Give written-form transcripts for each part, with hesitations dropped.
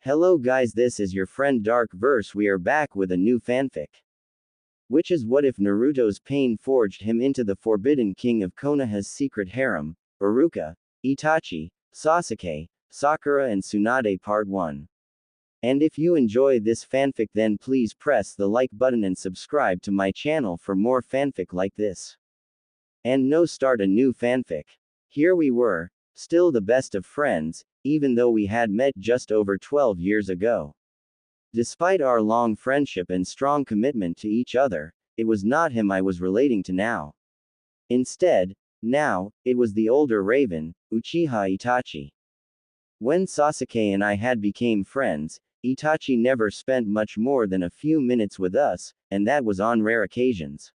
Hello guys, this is your friend Dark Verse. We are back with a new fanfic. Which is what if Naruto's pain forged him into the forbidden king of Konoha's secret harem, Iruka, Itachi, Sasuke, Sakura and Tsunade Part 1. And if you enjoy this fanfic then please press the like button and subscribe to my channel for more fanfic like this. And no start a new fanfic. Here we were, still the best of friends, even though we had met just over 12 years ago. Despite our long friendship and strong commitment to each other, it was not him I was relating to now. Instead, now, it was the older Raven, Uchiha Itachi. When Sasuke and I had became friends, Itachi never spent much more than a few minutes with us, and that was on rare occasions.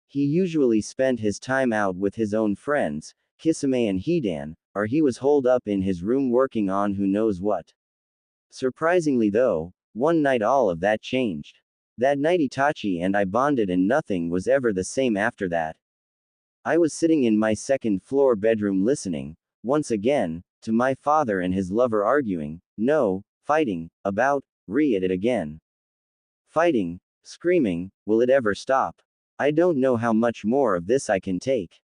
He usually spent his time out with his own friends, Kisame and Hidan, or he was holed up in his room working on who knows what. Surprisingly though, one night all of that changed. That night Itachi and I bonded and nothing was ever the same after that. I was sitting in my second floor bedroom listening, once again, to my father and his lover arguing, no, fighting, about, it again. Fighting, screaming, will it ever stop? I don't know how much more of this I can take.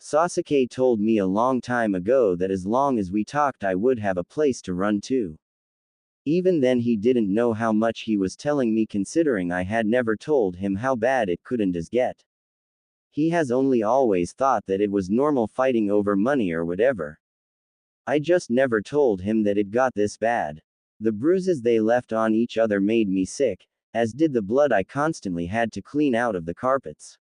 Sasuke told me a long time ago that as long as we talked I would have a place to run to. Even then he didn't know how much he was telling me considering I had never told him how bad it couldn't get. He has only always thought that it was normal fighting over money or whatever. I just never told him that it got this bad. The bruises they left on each other made me sick, as did the blood I constantly had to clean out of the carpets.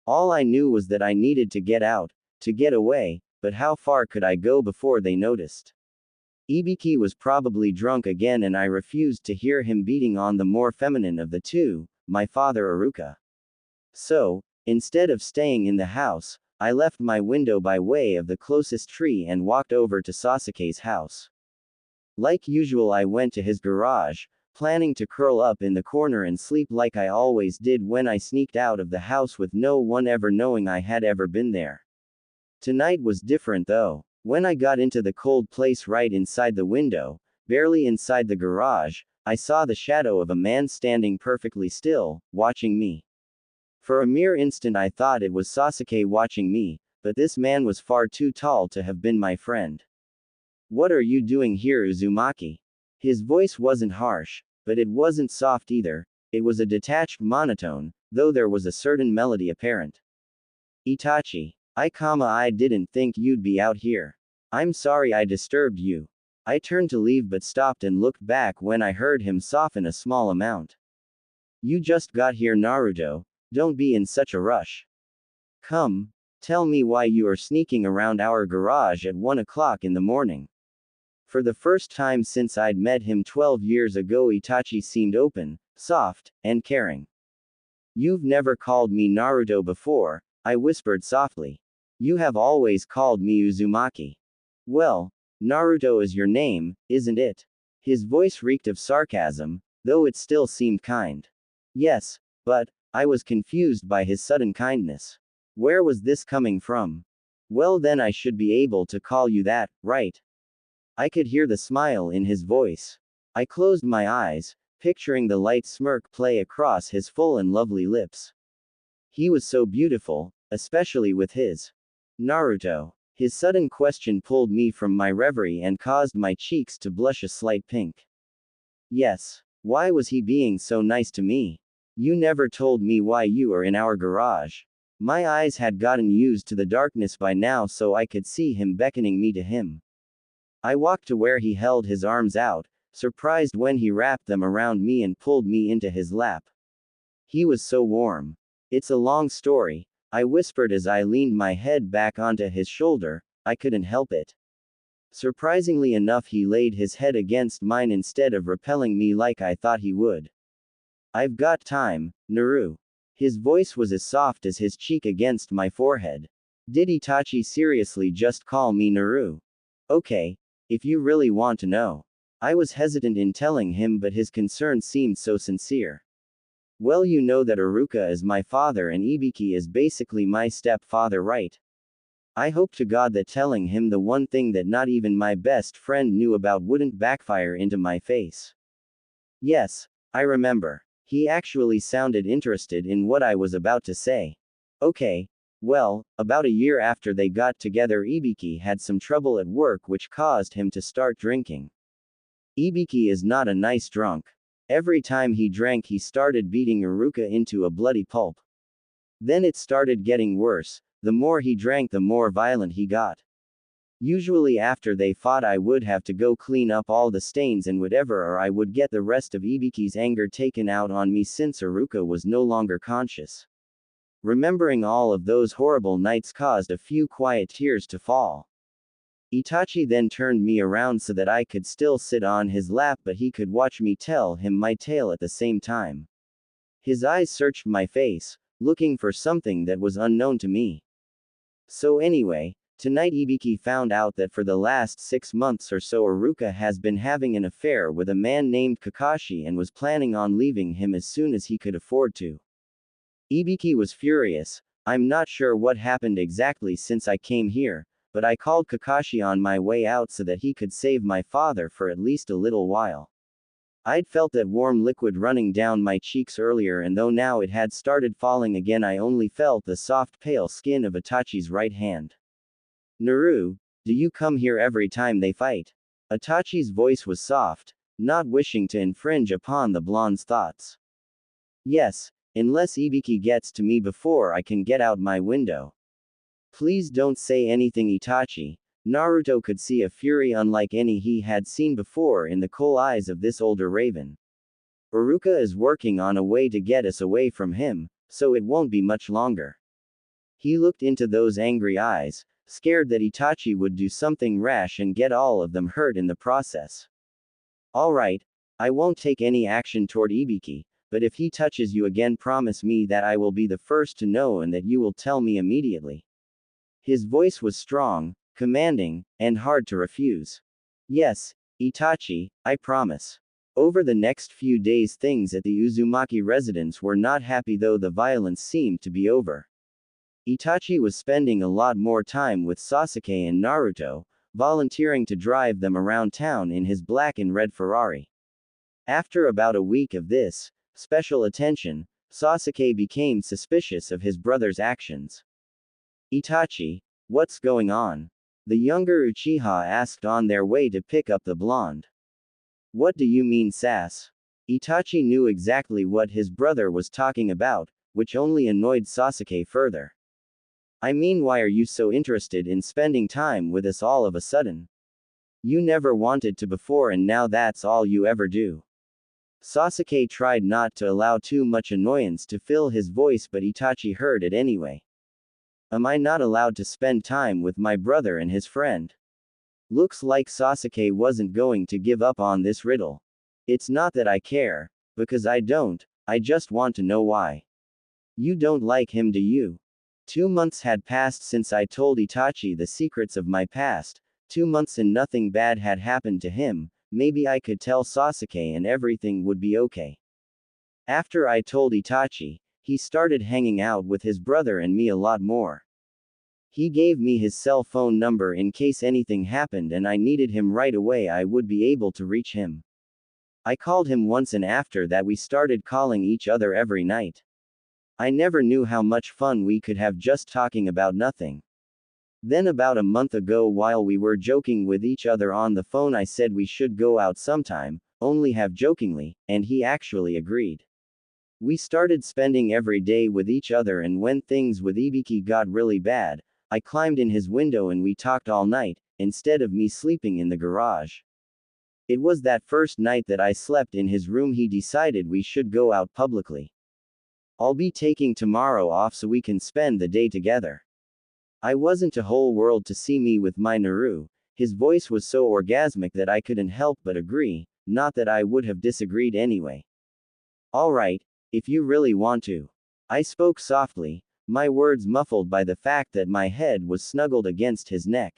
All I knew was that I needed to get out, to get away, but how far could I go before they noticed? Ibiki was probably drunk again and I refused to hear him beating on the more feminine of the two, my father Iruka. So, instead of staying in the house, I left my window by way of the closest tree and walked over to Sasuke's house. Like usual I went to his garage, planning to curl up in the corner and sleep like I always did when I sneaked out of the house with no one ever knowing I had ever been there. Tonight was different though. When I got into the cold place right inside the window, barely inside the garage, I saw the shadow of a man standing perfectly still, watching me. For a mere instant I thought it was Sasuke watching me, but this man was far too tall to have been my friend. What are you doing here, Uzumaki? His voice wasn't harsh, but it wasn't soft either, it was a detached monotone, though there was a certain melody apparent. Itachi. I didn't think you'd be out here. I'm sorry I disturbed you. I turned to leave but stopped and looked back when I heard him soften a small amount. You just got here, Naruto, don't be in such a rush. Come, tell me why you are sneaking around our garage at 1 o'clock in the morning. For the first time since I'd met him 12 years ago Itachi seemed open, soft, and caring. You've never called me Naruto before, I whispered softly. You have always called me Uzumaki. Well, Naruto is your name, isn't it? His voice reeked of sarcasm, though it still seemed kind. Yes, but, I was confused by his sudden kindness. Where was this coming from? Well then I should be able to call you that, right? I could hear the smile in his voice. I closed my eyes, picturing the light smirk play across his full and lovely lips. He was so beautiful, especially with his Naruto. His sudden question pulled me from my reverie and caused my cheeks to blush a slight pink. Yes. Why was he being so nice to me? You never told me why you are in our garage. My eyes had gotten used to the darkness by now so I could see him beckoning me to him. I walked to where he held his arms out, surprised when he wrapped them around me and pulled me into his lap. He was so warm. It's a long story, I whispered as I leaned my head back onto his shoulder, I couldn't help it. Surprisingly enough he laid his head against mine instead of repelling me like I thought he would. I've got time, Naru. His voice was as soft as his cheek against my forehead. Did Itachi seriously just call me Naru? Okay. If you really want to know. I was hesitant in telling him but his concern seemed so sincere. Well you know that Iruka is my father and Ibiki is basically my stepfather right? I hope to God that telling him the one thing that not even my best friend knew about wouldn't backfire into my face. Yes, I remember. He actually sounded interested in what I was about to say. Okay. Well, about a year after they got together, Ibiki had some trouble at work which caused him to start drinking. Ibiki is not a nice drunk. Every time he drank, he started beating Iruka into a bloody pulp. Then it started getting worse. The more he drank, the more violent he got. Usually after they fought, I would have to go clean up all the stains and whatever, or I would get the rest of Ibiki's anger taken out on me since Iruka was no longer conscious. Remembering all of those horrible nights caused a few quiet tears to fall. Itachi then turned me around so that I could still sit on his lap, but he could watch me tell him my tale at the same time. His eyes searched my face, looking for something that was unknown to me. So anyway, tonight Ibiki found out that for the last 6 months or so Iruka has been having an affair with a man named Kakashi and was planning on leaving him as soon as he could afford to. Ibiki was furious. I'm not sure what happened exactly since I came here, but I called Kakashi on my way out so that he could save my father for at least a little while. I'd felt that warm liquid running down my cheeks earlier, and though now it had started falling again, I only felt the soft pale skin of Itachi's right hand. Naru, do you come here every time they fight? Itachi's voice was soft, not wishing to infringe upon the blonde's thoughts. Yes, unless Ibiki gets to me before I can get out my window. Please don't say anything, Itachi. Naruto could see a fury unlike any he had seen before in the cool eyes of this older raven. Iruka is working on a way to get us away from him, so it won't be much longer. He looked into those angry eyes, scared that Itachi would do something rash and get all of them hurt in the process. Alright, I won't take any action toward Ibiki, but if he touches you again, promise me that I will be the first to know and that you will tell me immediately. His voice was strong, commanding, and hard to refuse. Yes, Itachi, I promise. Over the next few days, things at the Uzumaki residence were not happy, though the violence seemed to be over. Itachi was spending a lot more time with Sasuke and Naruto, volunteering to drive them around town in his black and red Ferrari. After about a week of this special attention, Sasuke became suspicious of his brother's actions. Itachi, what's going on? The younger Uchiha asked on their way to pick up the blonde. What do you mean, Sas? Itachi knew exactly what his brother was talking about, which only annoyed Sasuke further. I mean, why are you so interested in spending time with us all of a sudden? You never wanted to before, and now that's all you ever do. Sasuke tried not to allow too much annoyance to fill his voice, but Itachi heard it anyway. Am I not allowed to spend time with my brother and his friend? Looks like Sasuke wasn't going to give up on this riddle. It's not that I care, because I don't, I just want to know why. You don't like him, do you? 2 months had passed since I told Itachi the secrets of my past. 2 months and nothing bad had happened to him. Maybe I could tell Sasuke and everything would be okay. After I told Itachi, he started hanging out with his brother and me a lot more. He gave me his cell phone number in case anything happened and I needed him right away, I would be able to reach him. I called him once, and after that we started calling each other every night. I never knew how much fun we could have just talking about nothing. Then about a month ago, while we were joking with each other on the phone, I said we should go out sometime, only half jokingly, and he actually agreed. We started spending every day with each other, and when things with Ibiki got really bad, I climbed in his window and we talked all night, instead of me sleeping in the garage. It was that first night that I slept in his room he decided we should go out publicly. I'll be taking tomorrow off so we can spend the day together. I wasn't a whole world to see me with my Naru. His voice was so orgasmic that I couldn't help but agree, not that I would have disagreed anyway. Alright, if you really want to. I spoke softly, my words muffled by the fact that my head was snuggled against his neck.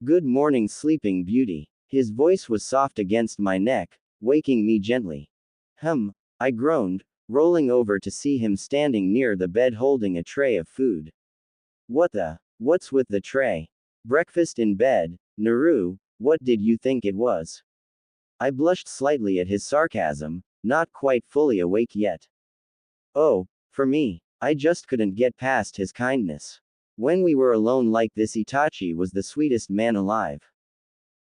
Good morning, sleeping beauty. His voice was soft against my neck, waking me gently. I groaned, rolling over to see him standing near the bed holding a tray of food. What the? What's with the tray? Breakfast in bed, Naru, what did you think it was? I blushed slightly at his sarcasm, not quite fully awake yet. Oh, for me, I just couldn't get past his kindness. When we were alone like this, Itachi was the sweetest man alive.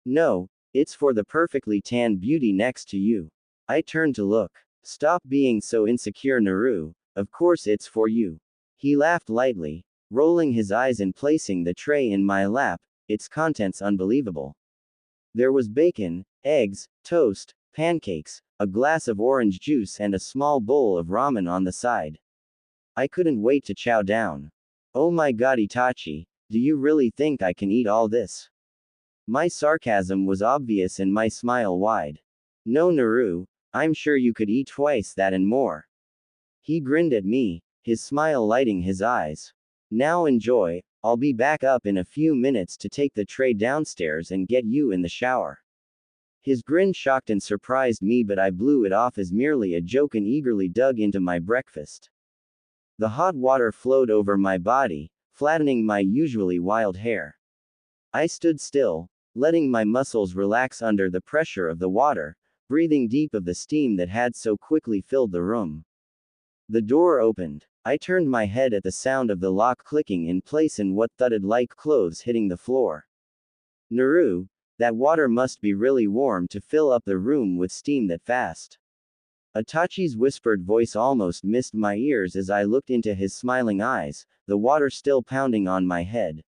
No, it's for the perfectly tanned beauty next to you. I turned to look. Stop being so insecure, Naru, of course it's for you. He laughed lightly, rolling his eyes and placing the tray in my lap, its contents unbelievable. There was bacon, eggs, toast, pancakes, a glass of orange juice and a small bowl of ramen on the side. I couldn't wait to chow down. Oh my god, Itachi, do you really think I can eat all this? My sarcasm was obvious and my smile wide. No, Naru, I'm sure you could eat twice that and more. He grinned at me, his smile lighting his eyes. Now enjoy, I'll be back up in a few minutes to take the tray downstairs and get you in the shower. His grin shocked and surprised me, but I blew it off as merely a joke and eagerly dug into my breakfast. The hot water flowed over my body, flattening my usually wild hair. I stood still, letting my muscles relax under the pressure of the water, breathing deep of the steam that had so quickly filled the room. The door opened. I turned my head at the sound of the lock clicking in place and what thudded like clothes hitting the floor. Naru, that water must be really warm to fill up the room with steam that fast. Itachi's whispered voice almost missed my ears as I looked into his smiling eyes, the water still pounding on my head.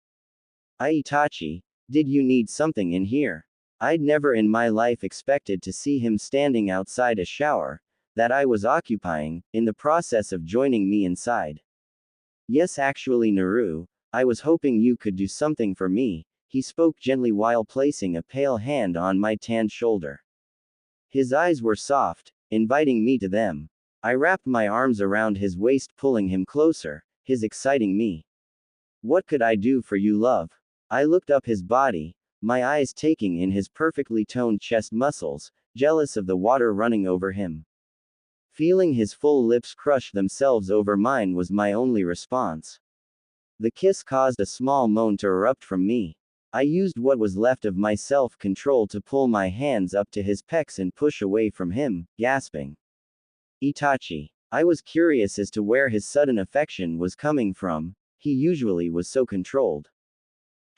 Itachi, did you need something in here? I'd never in my life expected to see him standing outside a shower that I was occupying, in the process of joining me inside. Yes, actually, Naru, I was hoping you could do something for me, he spoke gently while placing a pale hand on my tanned shoulder. His eyes were soft, inviting me to them. I wrapped my arms around his waist, pulling him closer, his exciting me. What could I do for you, love? I looked up his body, my eyes taking in his perfectly toned chest muscles, jealous of the water running over him. Feeling his full lips crush themselves over mine was my only response. The kiss caused a small moan to erupt from me. I used what was left of my self-control to pull my hands up to his pecs and push away from him, gasping. Itachi. I was curious as to where his sudden affection was coming from, he usually was so controlled.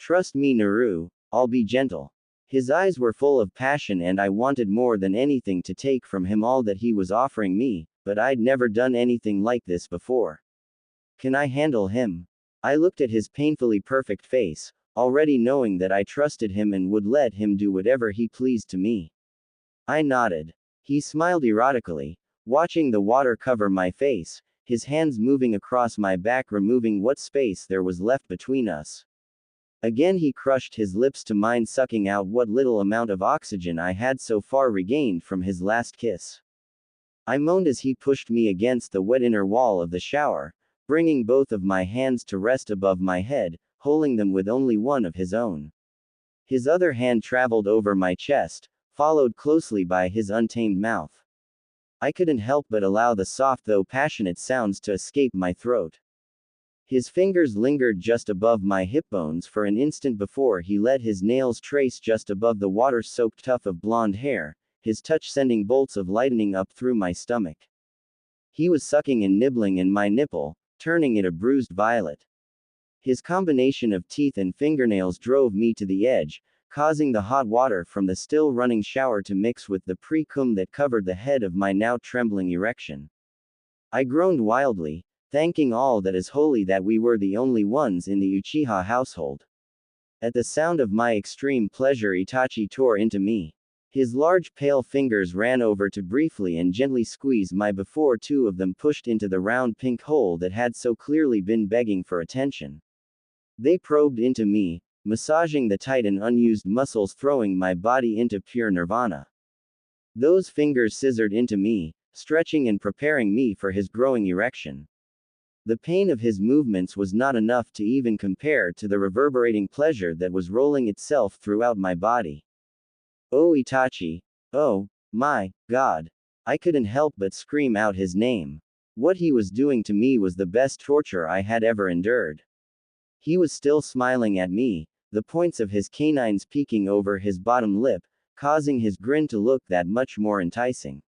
Trust me, Naru, I'll be gentle. His eyes were full of passion and I wanted more than anything to take from him all that he was offering me, but I'd never done anything like this before. Can I handle him? I looked at his painfully perfect face, already knowing that I trusted him and would let him do whatever he pleased to me. I nodded. He smiled erotically, watching the water cover my face, his hands moving across my back, removing what space there was left between us. Again he crushed his lips to mine, sucking out what little amount of oxygen I had so far regained from his last kiss. I moaned as he pushed me against the wet inner wall of the shower, bringing both of my hands to rest above my head, holding them with only one of his own. His other hand traveled over my chest, followed closely by his untamed mouth. I couldn't help but allow the soft though passionate sounds to escape my throat. His fingers lingered just above my hip bones for an instant before he let his nails trace just above the water-soaked tuft of blonde hair, his touch sending bolts of lightning up through my stomach. He was sucking and nibbling in my nipple, turning it a bruised violet. His combination of teeth and fingernails drove me to the edge, causing the hot water from the still running shower to mix with the pre-cum that covered the head of my now trembling erection. I groaned wildly, thanking all that is holy that we were the only ones in the Uchiha household. At the sound of my extreme pleasure, Itachi tore into me. His large pale fingers ran over to briefly and gently squeeze my before two of them pushed into the round pink hole that had so clearly been begging for attention. They probed into me, massaging the tight and unused muscles, throwing my body into pure nirvana. Those fingers scissored into me, stretching and preparing me for his growing erection. The pain of his movements was not enough to even compare to the reverberating pleasure that was rolling itself throughout my body. Oh Itachi, oh, my God. I couldn't help but scream out his name. What he was doing to me was the best torture I had ever endured. He was still smiling at me, the points of his canines peeking over his bottom lip, causing his grin to look that much more enticing.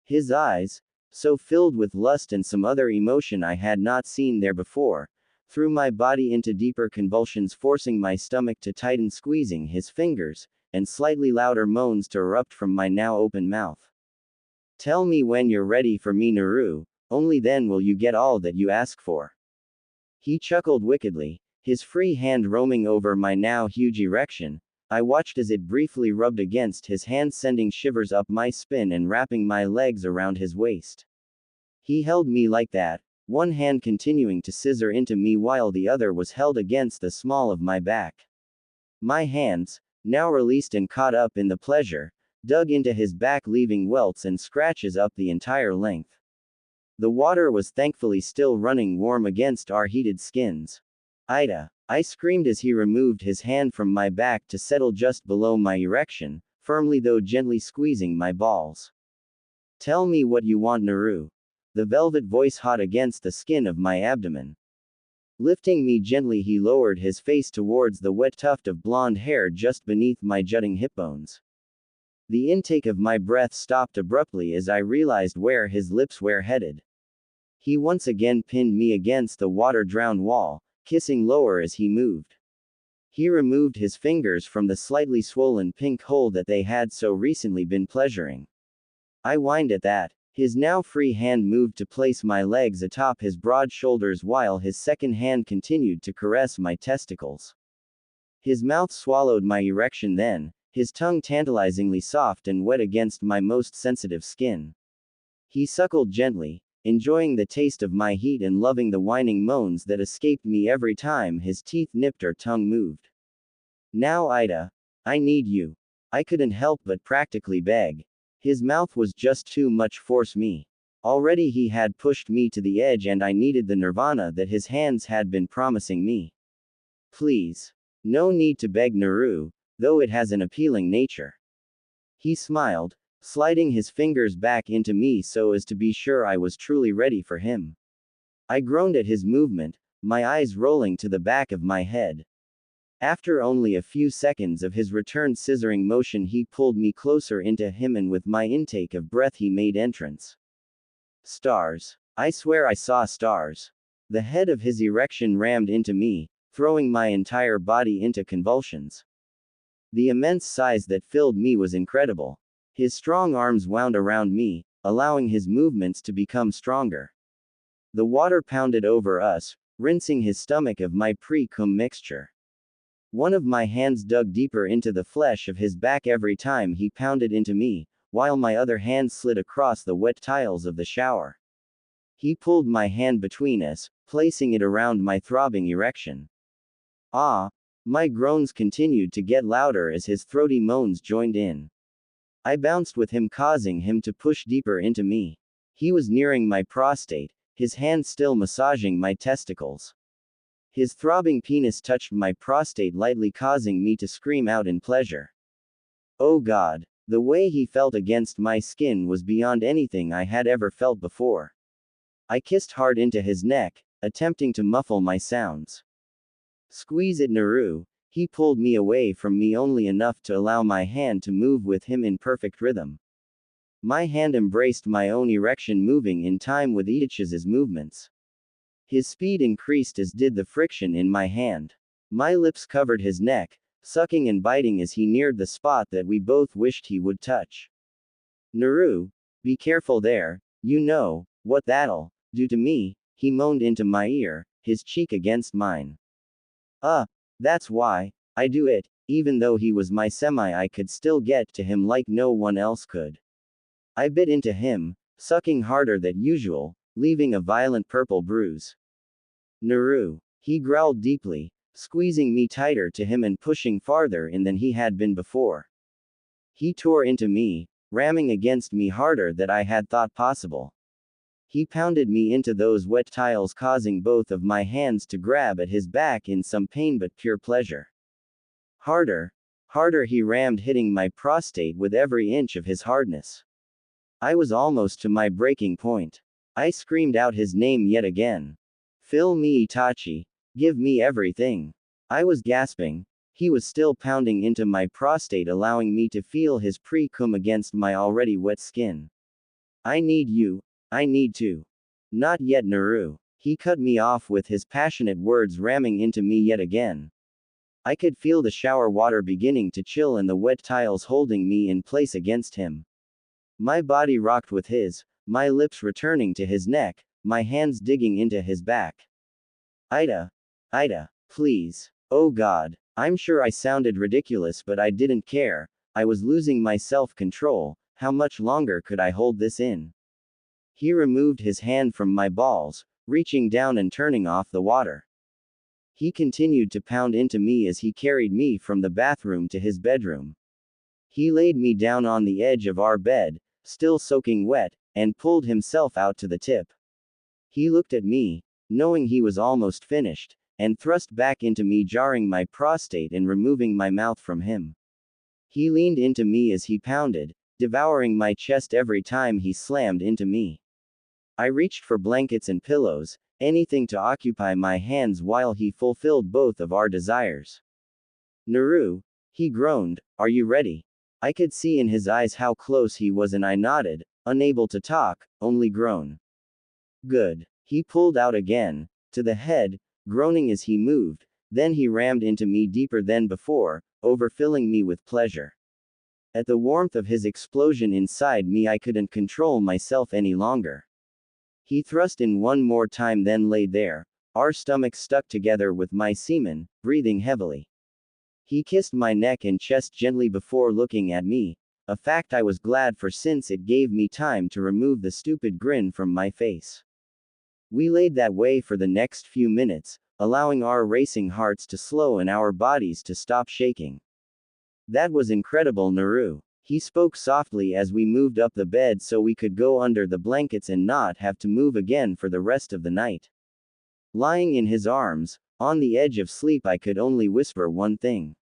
His eyes, so filled with lust and some other emotion I had not seen there before, threw my body into deeper convulsions, forcing my stomach to tighten, squeezing his fingers, and slightly louder moans to erupt from my now open mouth. Tell me when you're ready for me, Naru, only then will you get all that you ask for. He chuckled wickedly, his free hand roaming over my now huge erection. I watched as it briefly rubbed against his hand, sending shivers up my spine and wrapping my legs around his waist. He held me like that, one hand continuing to scissor into me while the other was held against the small of my back. My hands, now released and caught up in the pleasure, dug into his back, leaving welts and scratches up the entire length. The water was thankfully still running warm against our heated skins. Ida, I screamed as he removed his hand from my back to settle just below my erection, firmly though gently squeezing my balls. Tell me what you want, Naru. The velvet voice hot against the skin of my abdomen. Lifting me gently, he lowered his face towards the wet tuft of blonde hair just beneath my jutting hip bones. The intake of my breath stopped abruptly as I realized where his lips were headed. He once again pinned me against the water-drowned wall, kissing lower as he moved. He removed his fingers from the slightly swollen pink hole that they had so recently been pleasuring. I whined at that. His now free hand moved to place my legs atop his broad shoulders while his second hand continued to caress my testicles. His mouth swallowed my erection then, his tongue tantalizingly soft and wet against my most sensitive skin. He suckled gently, enjoying the taste of my heat and loving the whining moans that escaped me every time his teeth nipped or tongue moved. Now, Ida, I need you. I couldn't help but practically beg. His mouth was just too much for me. Already he had pushed me to the edge and I needed the nirvana that his hands had been promising me. Please. No need to beg, Naru, though it has an appealing nature. He smiled, sliding his fingers back into me so as to be sure I was truly ready for him. I groaned at his movement, my eyes rolling to the back of my head. After only a few seconds of his returned scissoring motion, he pulled me closer into him and with my intake of breath he made entrance. Stars. I swear I saw stars. The head of his erection rammed into me, throwing my entire body into convulsions. The immense size that filled me was incredible. His strong arms wound around me, allowing his movements to become stronger. The water pounded over us, rinsing his stomach of my pre-cum mixture. One of my hands dug deeper into the flesh of his back every time he pounded into me, while my other hand slid across the wet tiles of the shower. He pulled my hand between us, placing it around my throbbing erection. Ah! My groans continued to get louder as his throaty moans joined in. I bounced with him, causing him to push deeper into me. He was nearing my prostate, his hand still massaging my testicles. His throbbing penis touched my prostate lightly, causing me to scream out in pleasure. Oh God! The way he felt against my skin was beyond anything I had ever felt before. I kissed hard into his neck, attempting to muffle my sounds. Squeeze it, Naru. He pulled me away from me only enough to allow my hand to move with him in perfect rhythm. My hand embraced my own erection, moving in time with each's movements. His speed increased as did the friction in my hand. My lips covered his neck, sucking and biting as he neared the spot that we both wished he would touch. Naru, be careful there, you know what that'll do to me, he moaned into my ear, his cheek against mine. That's why I do it. Even though he was my semi, I could still get to him like no one else could. I bit into him, sucking harder than usual, leaving a violent purple bruise. Naru, he growled deeply, squeezing me tighter to him and pushing farther in than he had been before. He tore into me, ramming against me harder than I had thought possible. He pounded me into those wet tiles, causing both of my hands to grab at his back in some pain but pure pleasure. Harder, harder he rammed, hitting my prostate with every inch of his hardness. I was almost to my breaking point. I screamed out his name yet again. Fill me, Itachi. Give me everything. I was gasping. He was still pounding into my prostate, allowing me to feel his pre-cum against my already wet skin. I need you. I need to. Not yet, Naru. He cut me off with his passionate words, ramming into me yet again. I could feel the shower water beginning to chill and the wet tiles holding me in place against him. My body rocked with his, my lips returning to his neck, my hands digging into his back. Ida. Ida. Please. Oh God. I'm sure I sounded ridiculous, but I didn't care. I was losing my self-control. How much longer could I hold this in? He removed his hand from my balls, reaching down and turning off the water. He continued to pound into me as he carried me from the bathroom to his bedroom. He laid me down on the edge of our bed, still soaking wet, and pulled himself out to the tip. He looked at me, knowing he was almost finished, and thrust back into me, jarring my prostate and removing my mouth from him. He leaned into me as he pounded, devouring my chest every time he slammed into me. I reached for blankets and pillows, anything to occupy my hands while he fulfilled both of our desires. Naru, he groaned, are you ready? I could see in his eyes how close he was, and I nodded, unable to talk, only groan. Good. He pulled out again, to the head, groaning as he moved, then he rammed into me deeper than before, overfilling me with pleasure. At the warmth of his explosion inside me, I couldn't control myself any longer. He thrust in one more time, then lay there, our stomachs stuck together with my semen, breathing heavily. He kissed my neck and chest gently before looking at me, a fact I was glad for since it gave me time to remove the stupid grin from my face. We laid that way for the next few minutes, allowing our racing hearts to slow and our bodies to stop shaking. That was incredible, Naru. He spoke softly as we moved up the bed so we could go under the blankets and not have to move again for the rest of the night. Lying in his arms, on the edge of sleep, I could only whisper one thing.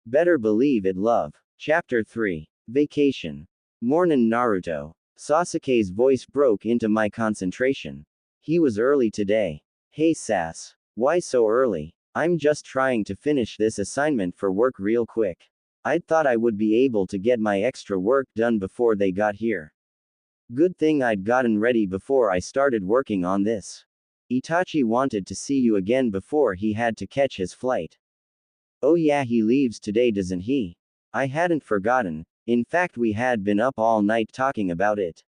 Better believe it, love. Chapter 3. Vacation. Mornin' Naruto. Sasuke's voice broke into my concentration. He was early today. Hey Sas. Why so early? I'm just trying to finish this assignment for work real quick. I'd thought I would be able to get my extra work done before they got here. Good thing I'd gotten ready before I started working on this. Itachi wanted to see you again before he had to catch his flight. Oh yeah, he leaves today, doesn't he? I hadn't forgotten. In fact, we had been up all night talking about it.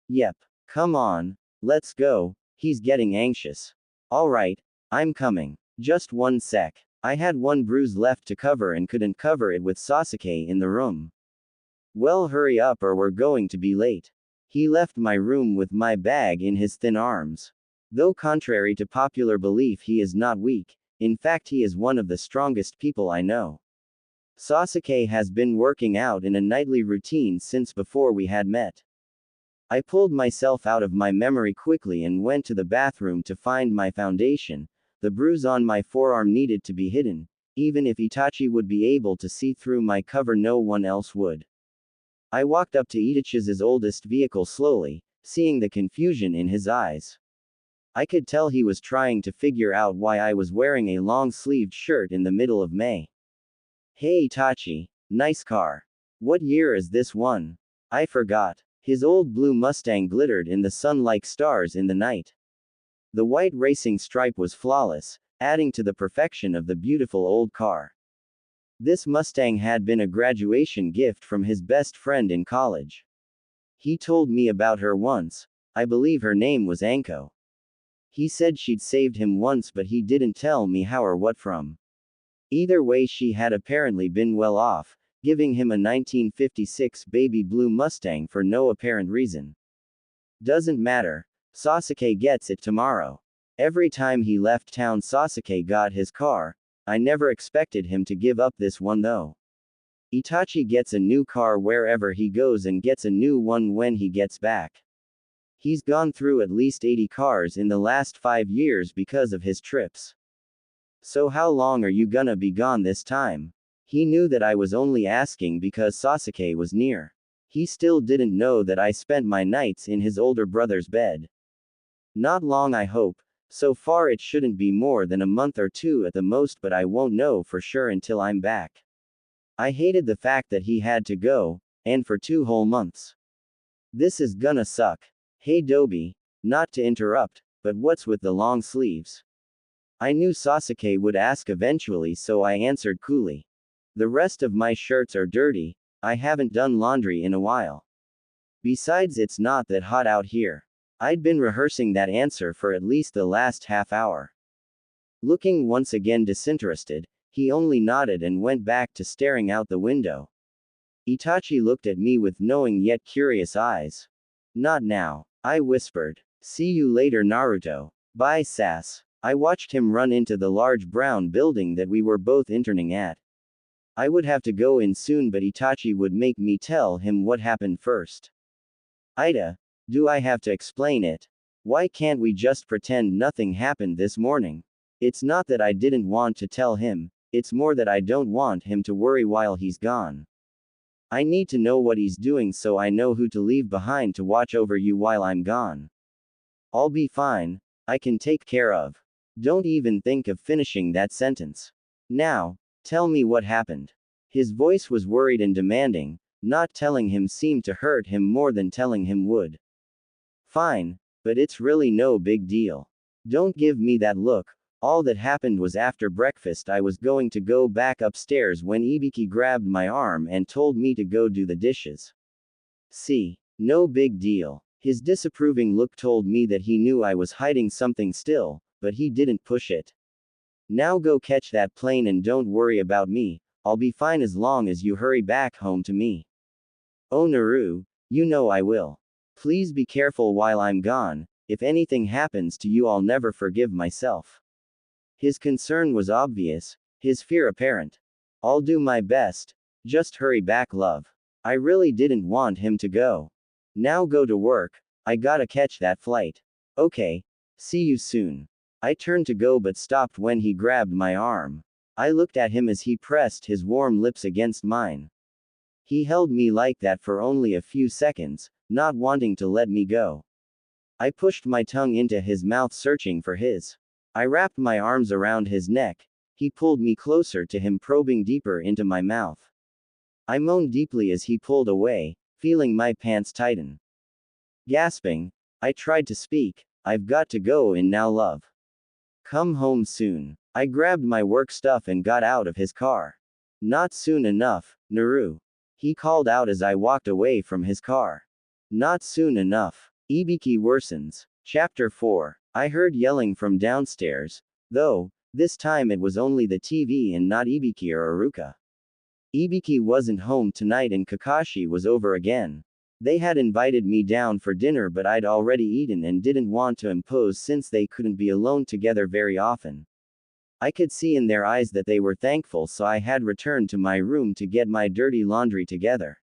Yep. Come on. Let's go. He's getting anxious. Alright. I'm coming. Just one sec. I had one bruise left to cover and couldn't cover it with Sasuke in the room. Well, hurry up or we're going to be late. He left my room with my bag in his thin arms. Though contrary to popular belief, he is not weak. In fact, he is one of the strongest people I know. Sasuke has been working out in a nightly routine since before we had met. I pulled myself out of my memory quickly and went to the bathroom to find my foundation. The bruise on my forearm needed to be hidden. Even if Itachi would be able to see through my cover, no one else would. I walked up to Itachi's oldest vehicle slowly, seeing the confusion in his eyes. I could tell he was trying to figure out why I was wearing a long-sleeved shirt in the middle of May. Hey Itachi, nice car. What year is this one? I forgot. His old blue Mustang glittered in the sun like stars in the night. The white racing stripe was flawless, adding to the perfection of the beautiful old car. This Mustang had been a graduation gift from his best friend in college. He told me about her once. I believe her name was Anko. He said she'd saved him once, but he didn't tell me how or what from. Either way, she had apparently been well off, giving him a 1956 baby blue Mustang for no apparent reason. Doesn't matter. Sasuke gets it tomorrow. Every time he left town, Sasuke got his car. I never expected him to give up this one though. Itachi gets a new car wherever he goes and gets a new one when he gets back. He's gone through at least 80 cars in the last 5 years because of his trips. So how long are you gonna be gone this time? He knew that I was only asking because Sasuke was near. He still didn't know that I spent my nights in his older brother's bed. Not long, I hope. So far it shouldn't be more than a month or two at the most, but I won't know for sure until I'm back. I hated the fact that he had to go, and for 2 whole months. This is gonna suck. Hey Dobie, not to interrupt, but what's with the long sleeves? I knew Sasuke would ask eventually, so I answered coolly. The rest of my shirts are dirty, I haven't done laundry in a while. Besides, it's not that hot out here. I'd been rehearsing that answer for at least the last half hour. Looking once again disinterested, he only nodded and went back to staring out the window. Itachi looked at me with knowing yet curious eyes. Not now, I whispered. See you later, Naruto. Bye, Sas. I watched him run into the large brown building that we were both interning at. I would have to go in soon, but Itachi would make me tell him what happened first. Ida, do I have to explain it? Why can't we just pretend nothing happened this morning? It's not that I didn't want to tell him, it's more that I don't want him to worry while he's gone. I need to know what he's doing so I know who to leave behind to watch over you while I'm gone. I'll be fine, I can take care of. Don't even think of finishing that sentence. Now, tell me what happened. His voice was worried and demanding. Not telling him seemed to hurt him more than telling him would. Fine, but it's really no big deal. Don't give me that look. All that happened was after breakfast I was going to go back upstairs when Ibiki grabbed my arm and told me to go do the dishes. See, no big deal. His disapproving look told me that he knew I was hiding something still, but he didn't push it. Now go catch that plane and don't worry about me, I'll be fine as long as you hurry back home to me. Oh Naru, you know I will. Please be careful while I'm gone, if anything happens to you I'll never forgive myself. His concern was obvious, his fear apparent. I'll do my best, just hurry back, love. I really didn't want him to go. Now go to work, I gotta catch that flight. Okay, see you soon. I turned to go but stopped when he grabbed my arm. I looked at him as he pressed his warm lips against mine. He held me like that for only a few seconds, not wanting to let me go. I pushed my tongue into his mouth searching for his. I wrapped my arms around his neck. He pulled me closer to him, probing deeper into my mouth. I moaned deeply as he pulled away, feeling my pants tighten. Gasping, I tried to speak. I've got to go in now, love. Come home soon. I grabbed my work stuff and got out of his car. Not soon enough, Naru. He called out as I walked away from his car. Not soon enough. Ibiki worsens. Chapter 4. I heard yelling from downstairs, though, this time it was only the TV and not Ibiki or Aruka. Ibiki wasn't home tonight and Kakashi was over again. They had invited me down for dinner, but I'd already eaten and didn't want to impose since they couldn't be alone together very often. I could see in their eyes that they were thankful, so I had returned to my room to get my dirty laundry together.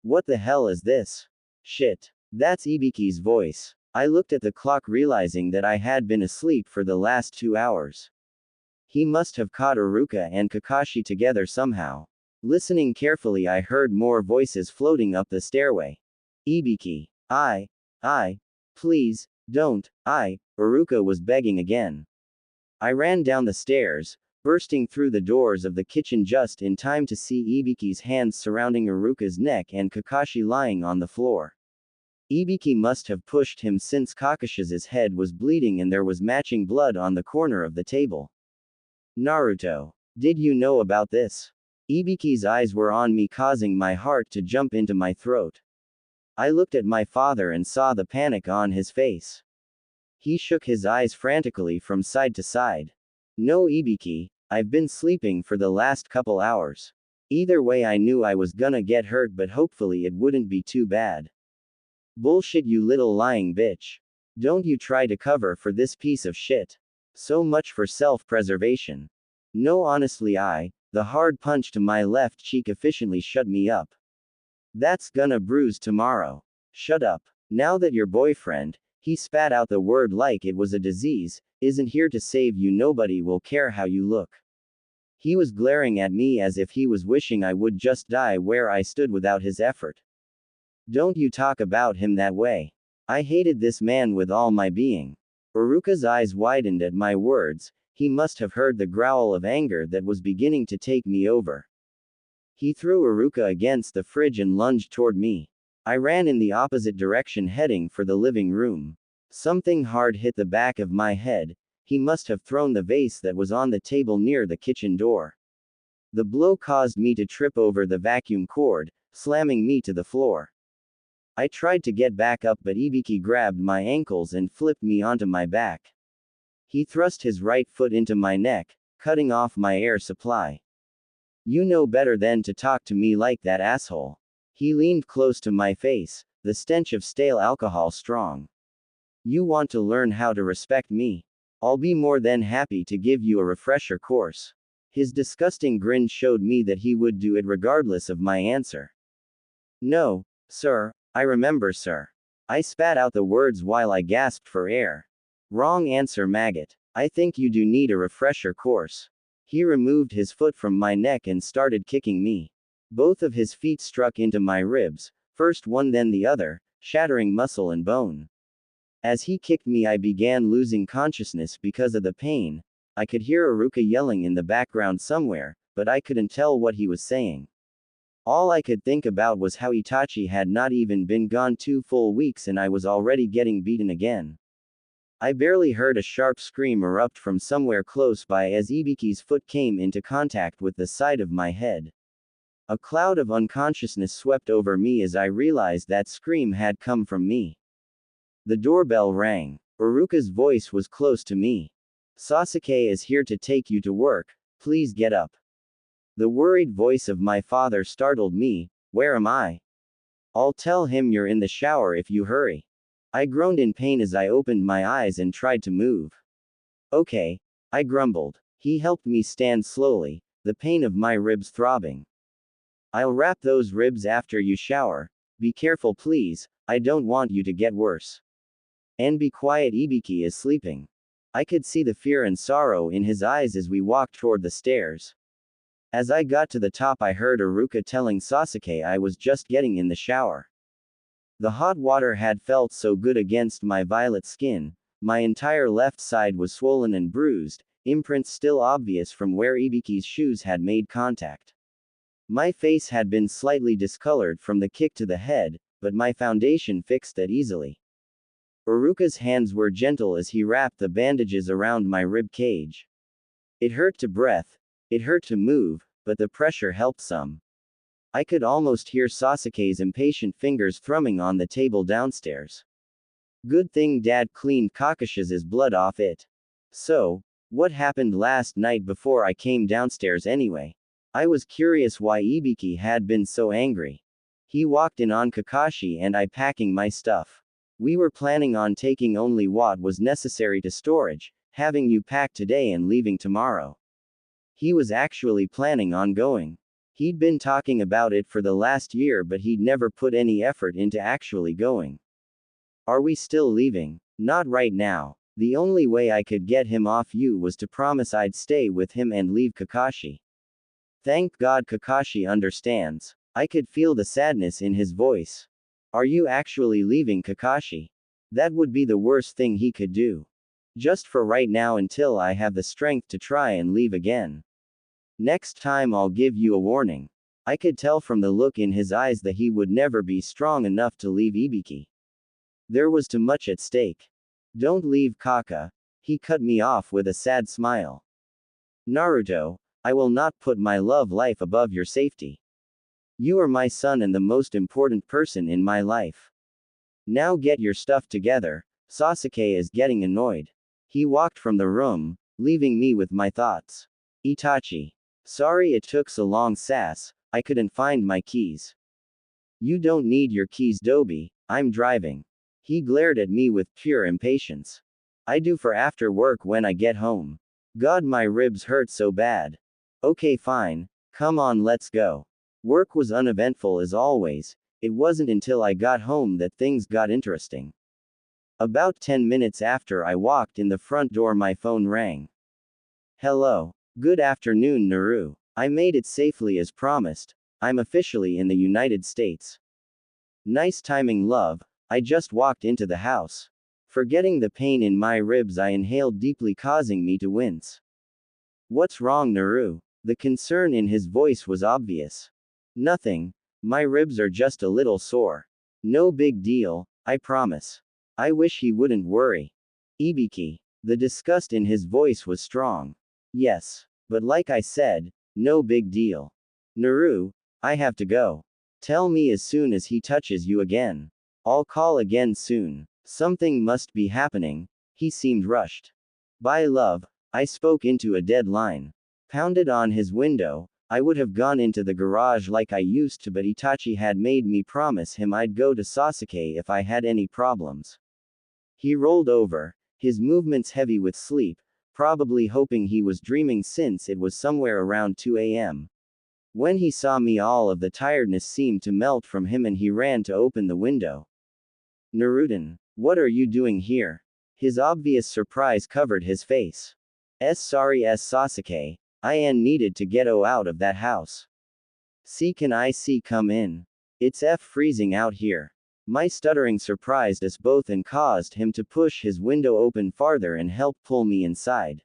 What the hell is this? Shit. That's Ibiki's voice. I looked at the clock, realizing that I had been asleep for the last 2 hours. He must have caught Aruka and Kakashi together somehow. Listening carefully, I heard more voices floating up the stairway. Ibiki. Please, don't, Aruka was begging again. I ran down the stairs, bursting through the doors of the kitchen just in time to see Ibiki's hands surrounding Aruka's neck and Kakashi lying on the floor. Ibiki must have pushed him since Kakashi's head was bleeding and there was matching blood on the corner of the table. Naruto. Did you know about this? Ibiki's eyes were on me, causing my heart to jump into my throat. I looked at my father and saw the panic on his face. He shook his eyes frantically from side to side. No, Ibiki, I've been sleeping for the last couple hours. Either way, I knew I was gonna get hurt, but hopefully it wouldn't be too bad. Bullshit, you little lying bitch. Don't you try to cover for this piece of shit. So much for self-preservation. No, honestly, the hard punch to my left cheek efficiently shut me up. That's gonna bruise tomorrow. Shut up. Now that your boyfriend, he spat out the word like it was a disease, isn't here to save you, nobody will care how you look. He was glaring at me as if he was wishing I would just die where I stood without his effort. Don't you talk about him that way. I hated this man with all my being. Uruka's eyes widened at my words. He must have heard the growl of anger that was beginning to take me over. He threw Uruka against the fridge and lunged toward me. I ran in the opposite direction, heading for the living room. Something hard hit the back of my head. He must have thrown the vase that was on the table near the kitchen door. The blow caused me to trip over the vacuum cord, slamming me to the floor. I tried to get back up, but Ibiki grabbed my ankles and flipped me onto my back. He thrust his right foot into my neck, cutting off my air supply. You know better than to talk to me like that, asshole. He leaned close to my face, the stench of stale alcohol strong. You want to learn how to respect me? I'll be more than happy to give you a refresher course. His disgusting grin showed me that he would do it regardless of my answer. No, sir, I remember, sir. I spat out the words while I gasped for air. Wrong answer, maggot. I think you do need a refresher course. He removed his foot from my neck and started kicking me. Both of his feet struck into my ribs, first one then the other, shattering muscle and bone. As he kicked me, I began losing consciousness because of the pain. I could hear Uruka yelling in the background somewhere, but I couldn't tell what he was saying. All I could think about was how Itachi had not even been gone 2 full weeks and I was already getting beaten again. I barely heard a sharp scream erupt from somewhere close by as Ibiki's foot came into contact with the side of my head. A cloud of unconsciousness swept over me as I realized that scream had come from me. The doorbell rang. Uruka's voice was close to me. Sasuke is here to take you to work, please get up. The worried voice of my father startled me. Where am I? I'll tell him you're in the shower if you hurry. I groaned in pain as I opened my eyes and tried to move. Okay, I grumbled. He helped me stand slowly, the pain of my ribs throbbing. I'll wrap those ribs after you shower. Be careful please, I don't want you to get worse. And be quiet, Ibiki is sleeping. I could see the fear and sorrow in his eyes as we walked toward the stairs. As I got to the top, I heard Uruka telling Sasuke I was just getting in the shower. The hot water had felt so good against my violet skin. My entire left side was swollen and bruised, imprints still obvious from where Ibiki's shoes had made contact. My face had been slightly discolored from the kick to the head, but my foundation fixed that easily. Uruka's hands were gentle as he wrapped the bandages around my rib cage. It hurt to breathe, it hurt to move, but the pressure helped some. I could almost hear Sasuke's impatient fingers thrumming on the table downstairs. Good thing Dad cleaned Kakashi's blood off it. So, what happened last night before I came downstairs anyway? I was curious why Ibiki had been so angry. He walked in on Kakashi and I packing my stuff. We were planning on taking only what was necessary to storage, having you pack today and leaving tomorrow. He was actually planning on going. He'd been talking about it for the last year, but he'd never put any effort into actually going. Are we still leaving? Not right now. The only way I could get him off you was to promise I'd stay with him and leave Kakashi. Thank God Kakashi understands. I could feel the sadness in his voice. Are you actually leaving, Kakashi? That would be the worst thing he could do. Just for right now until I have the strength to try and leave again. Next time I'll give you a warning. I could tell from the look in his eyes that he would never be strong enough to leave Ibiki. There was too much at stake. Don't leave Kaka. He cut me off with a sad smile. Naruto, I will not put my love life above your safety. You are my son and the most important person in my life. Now get your stuff together. Sasuke is getting annoyed. He walked from the room, leaving me with my thoughts. Itachi. Sorry it took so long, Sass. I couldn't find my keys. You don't need your keys, Dobi. I'm driving. He glared at me with pure impatience. I do for after work when I get home. God, my ribs hurt so bad. Okay, fine. Come on, let's go. Work was uneventful as always. It wasn't until I got home that things got interesting. About 10 minutes after I walked in the front door, my phone rang. Hello. Good afternoon, Naru. I made it safely as promised. I'm officially in the United States. Nice timing, love. I just walked into the house. Forgetting the pain in my ribs, I inhaled deeply, causing me to wince. What's wrong, Naru? The concern in his voice was obvious. Nothing. My ribs are just a little sore. No big deal, I promise. I wish he wouldn't worry. Ibiki. The disgust in his voice was strong. Yes. But like I said, no big deal. Naru, I have to go. Tell me as soon as he touches you again. I'll call again soon. Something must be happening. He seemed rushed. Bye, love. I spoke into a dead line. Pounded on his window. I would have gone into the garage like I used to, but Itachi had made me promise him I'd go to Sasuke if I had any problems. He rolled over, his movements heavy with sleep, probably hoping he was dreaming since it was somewhere around 2 a.m. When he saw me, all of the tiredness seemed to melt from him and he ran to open the window. Naruto, what are you doing here? His obvious surprise covered his face. Sorry, Sasuke. I needed to get out of that house. Can I come in? It's freezing out here. My stuttering surprised us both and caused him to push his window open farther and help pull me inside.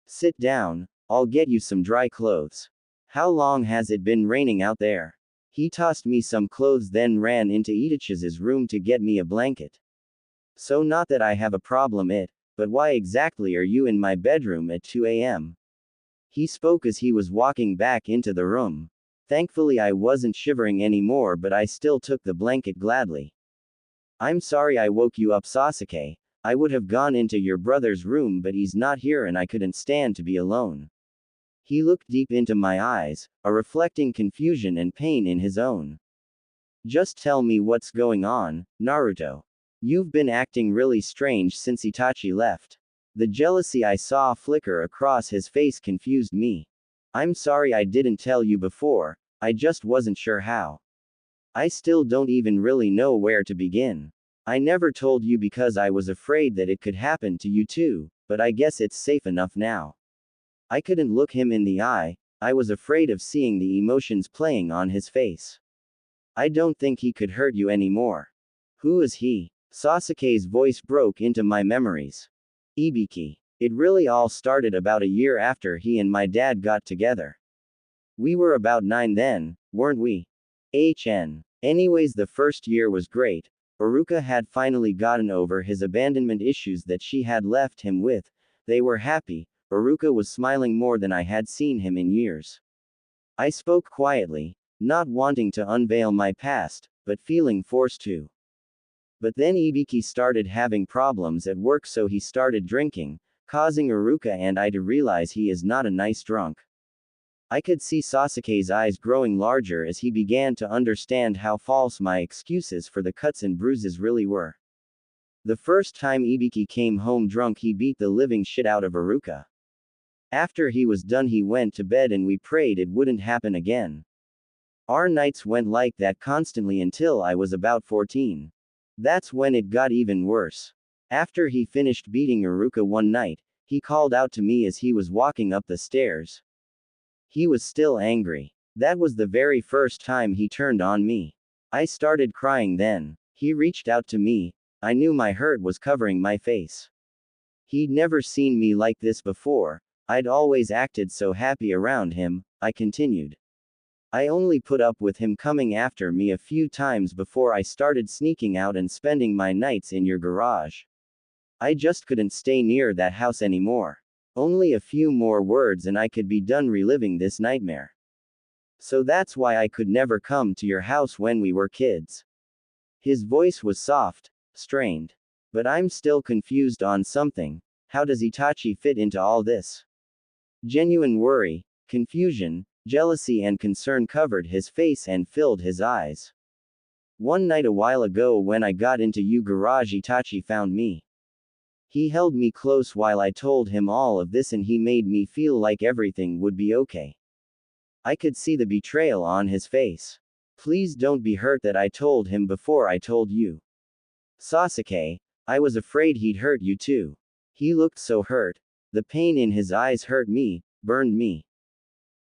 Sit down, I'll get you some dry clothes. How long has it been raining out there? He tossed me some clothes, then ran into Itachi's room to get me a blanket. So, not that I have a problem but why exactly are you in my bedroom at 2 a.m.? He spoke as he was walking back into the room. Thankfully I wasn't shivering anymore, but I still took the blanket gladly. I'm sorry I woke you up, Sasuke. I would have gone into your brother's room, but he's not here and I couldn't stand to be alone. He looked deep into my eyes, reflecting confusion and pain in his own. Just tell me what's going on, Naruto. You've been acting really strange since Itachi left. The jealousy I saw flicker across his face confused me. I'm sorry I didn't tell you before, I just wasn't sure how. I still don't even really know where to begin. I never told you because I was afraid that it could happen to you too, but I guess it's safe enough now. I couldn't look him in the eye, I was afraid of seeing the emotions playing on his face. I don't think he could hurt you anymore. Who is he? Sasuke's voice broke into my memories. Ibiki. It really all started about a year after he and my dad got together. We were about 9 then, weren't we? Anyways, the first year was great. Iruka had finally gotten over his abandonment issues that she had left him with. They were happy. Iruka was smiling more than I had seen him in years. I spoke quietly, not wanting to unveil my past, but feeling forced to. But then Ibiki started having problems at work, so he started drinking, causing Iruka and I to realize he is not a nice drunk. I could see Sasuke's eyes growing larger as he began to understand how false my excuses for the cuts and bruises really were. The first time Ibiki came home drunk, he beat the living shit out of Iruka. After he was done, he went to bed and we prayed it wouldn't happen again. Our nights went like that constantly until I was about 14. That's when it got even worse. After he finished beating Iruka one night, he called out to me as he was walking up the stairs. He was still angry. That was the very first time he turned on me. I started crying then. He reached out to me. I knew my hurt was covering my face. He'd never seen me like this before. I'd always acted so happy around him, I continued. I only put up with him coming after me a few times before I started sneaking out and spending my nights in your garage. I just couldn't stay near that house anymore. Only a few more words and I could be done reliving this nightmare. So that's why I could never come to your house when we were kids. His voice was soft, strained. But I'm still confused on something. How does Itachi fit into all this? Genuine worry, confusion, jealousy and concern covered his face and filled his eyes. One night a while ago when I got into your garage, Itachi found me. He held me close while I told him all of this and he made me feel like everything would be okay. I could see the betrayal on his face. Please don't be hurt that I told him before I told you. Sasuke, I was afraid he'd hurt you too. He looked so hurt. The pain in his eyes hurt me, burned me.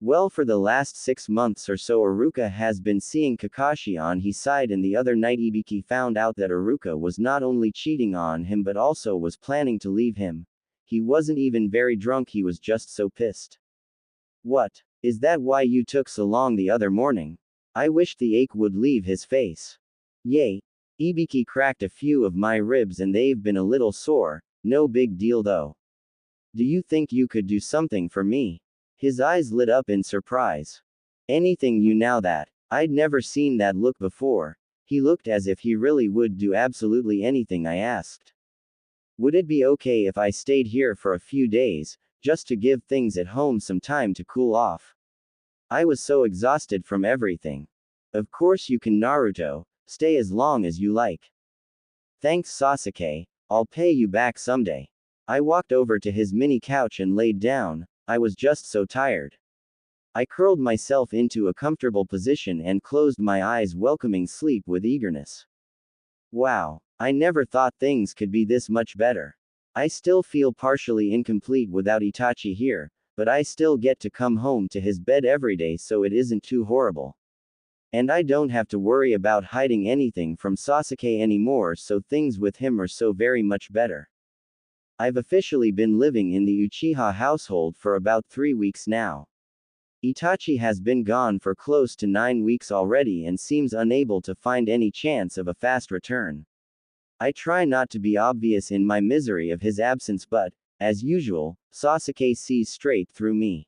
Well, for the last 6 months or so Aruka has been seeing Kakashi on his side, and the other night Ibiki found out that Aruka was not only cheating on him but also was planning to leave him. He wasn't even very drunk, he was just so pissed. What? Is that why you took so long the other morning? I wished the ache would leave his face. Yay. Ibiki cracked a few of my ribs and they've been a little sore, no big deal though. Do you think you could do something for me? His eyes lit up in surprise. Anything you now that. I'd never seen that look before. He looked as if he really would do absolutely anything I asked. Would it be okay if I stayed here for a few days, just to give things at home some time to cool off? I was so exhausted from everything. Of course you can, Naruto. Stay as long as you like. Thanks, Sasuke. I'll pay you back someday. I walked over to his mini couch and laid down. I was just so tired. I curled myself into a comfortable position and closed my eyes, welcoming sleep with eagerness. Wow, I never thought things could be this much better. I still feel partially incomplete without Itachi here, but I still get to come home to his bed every day, so it isn't too horrible. And I don't have to worry about hiding anything from Sasuke anymore, so things with him are so very much better. I've officially been living in the Uchiha household for about 3 weeks now. Itachi has been gone for close to 9 weeks already and seems unable to find any chance of a fast return. I try not to be obvious in my misery of his absence, but, as usual, Sasuke sees straight through me.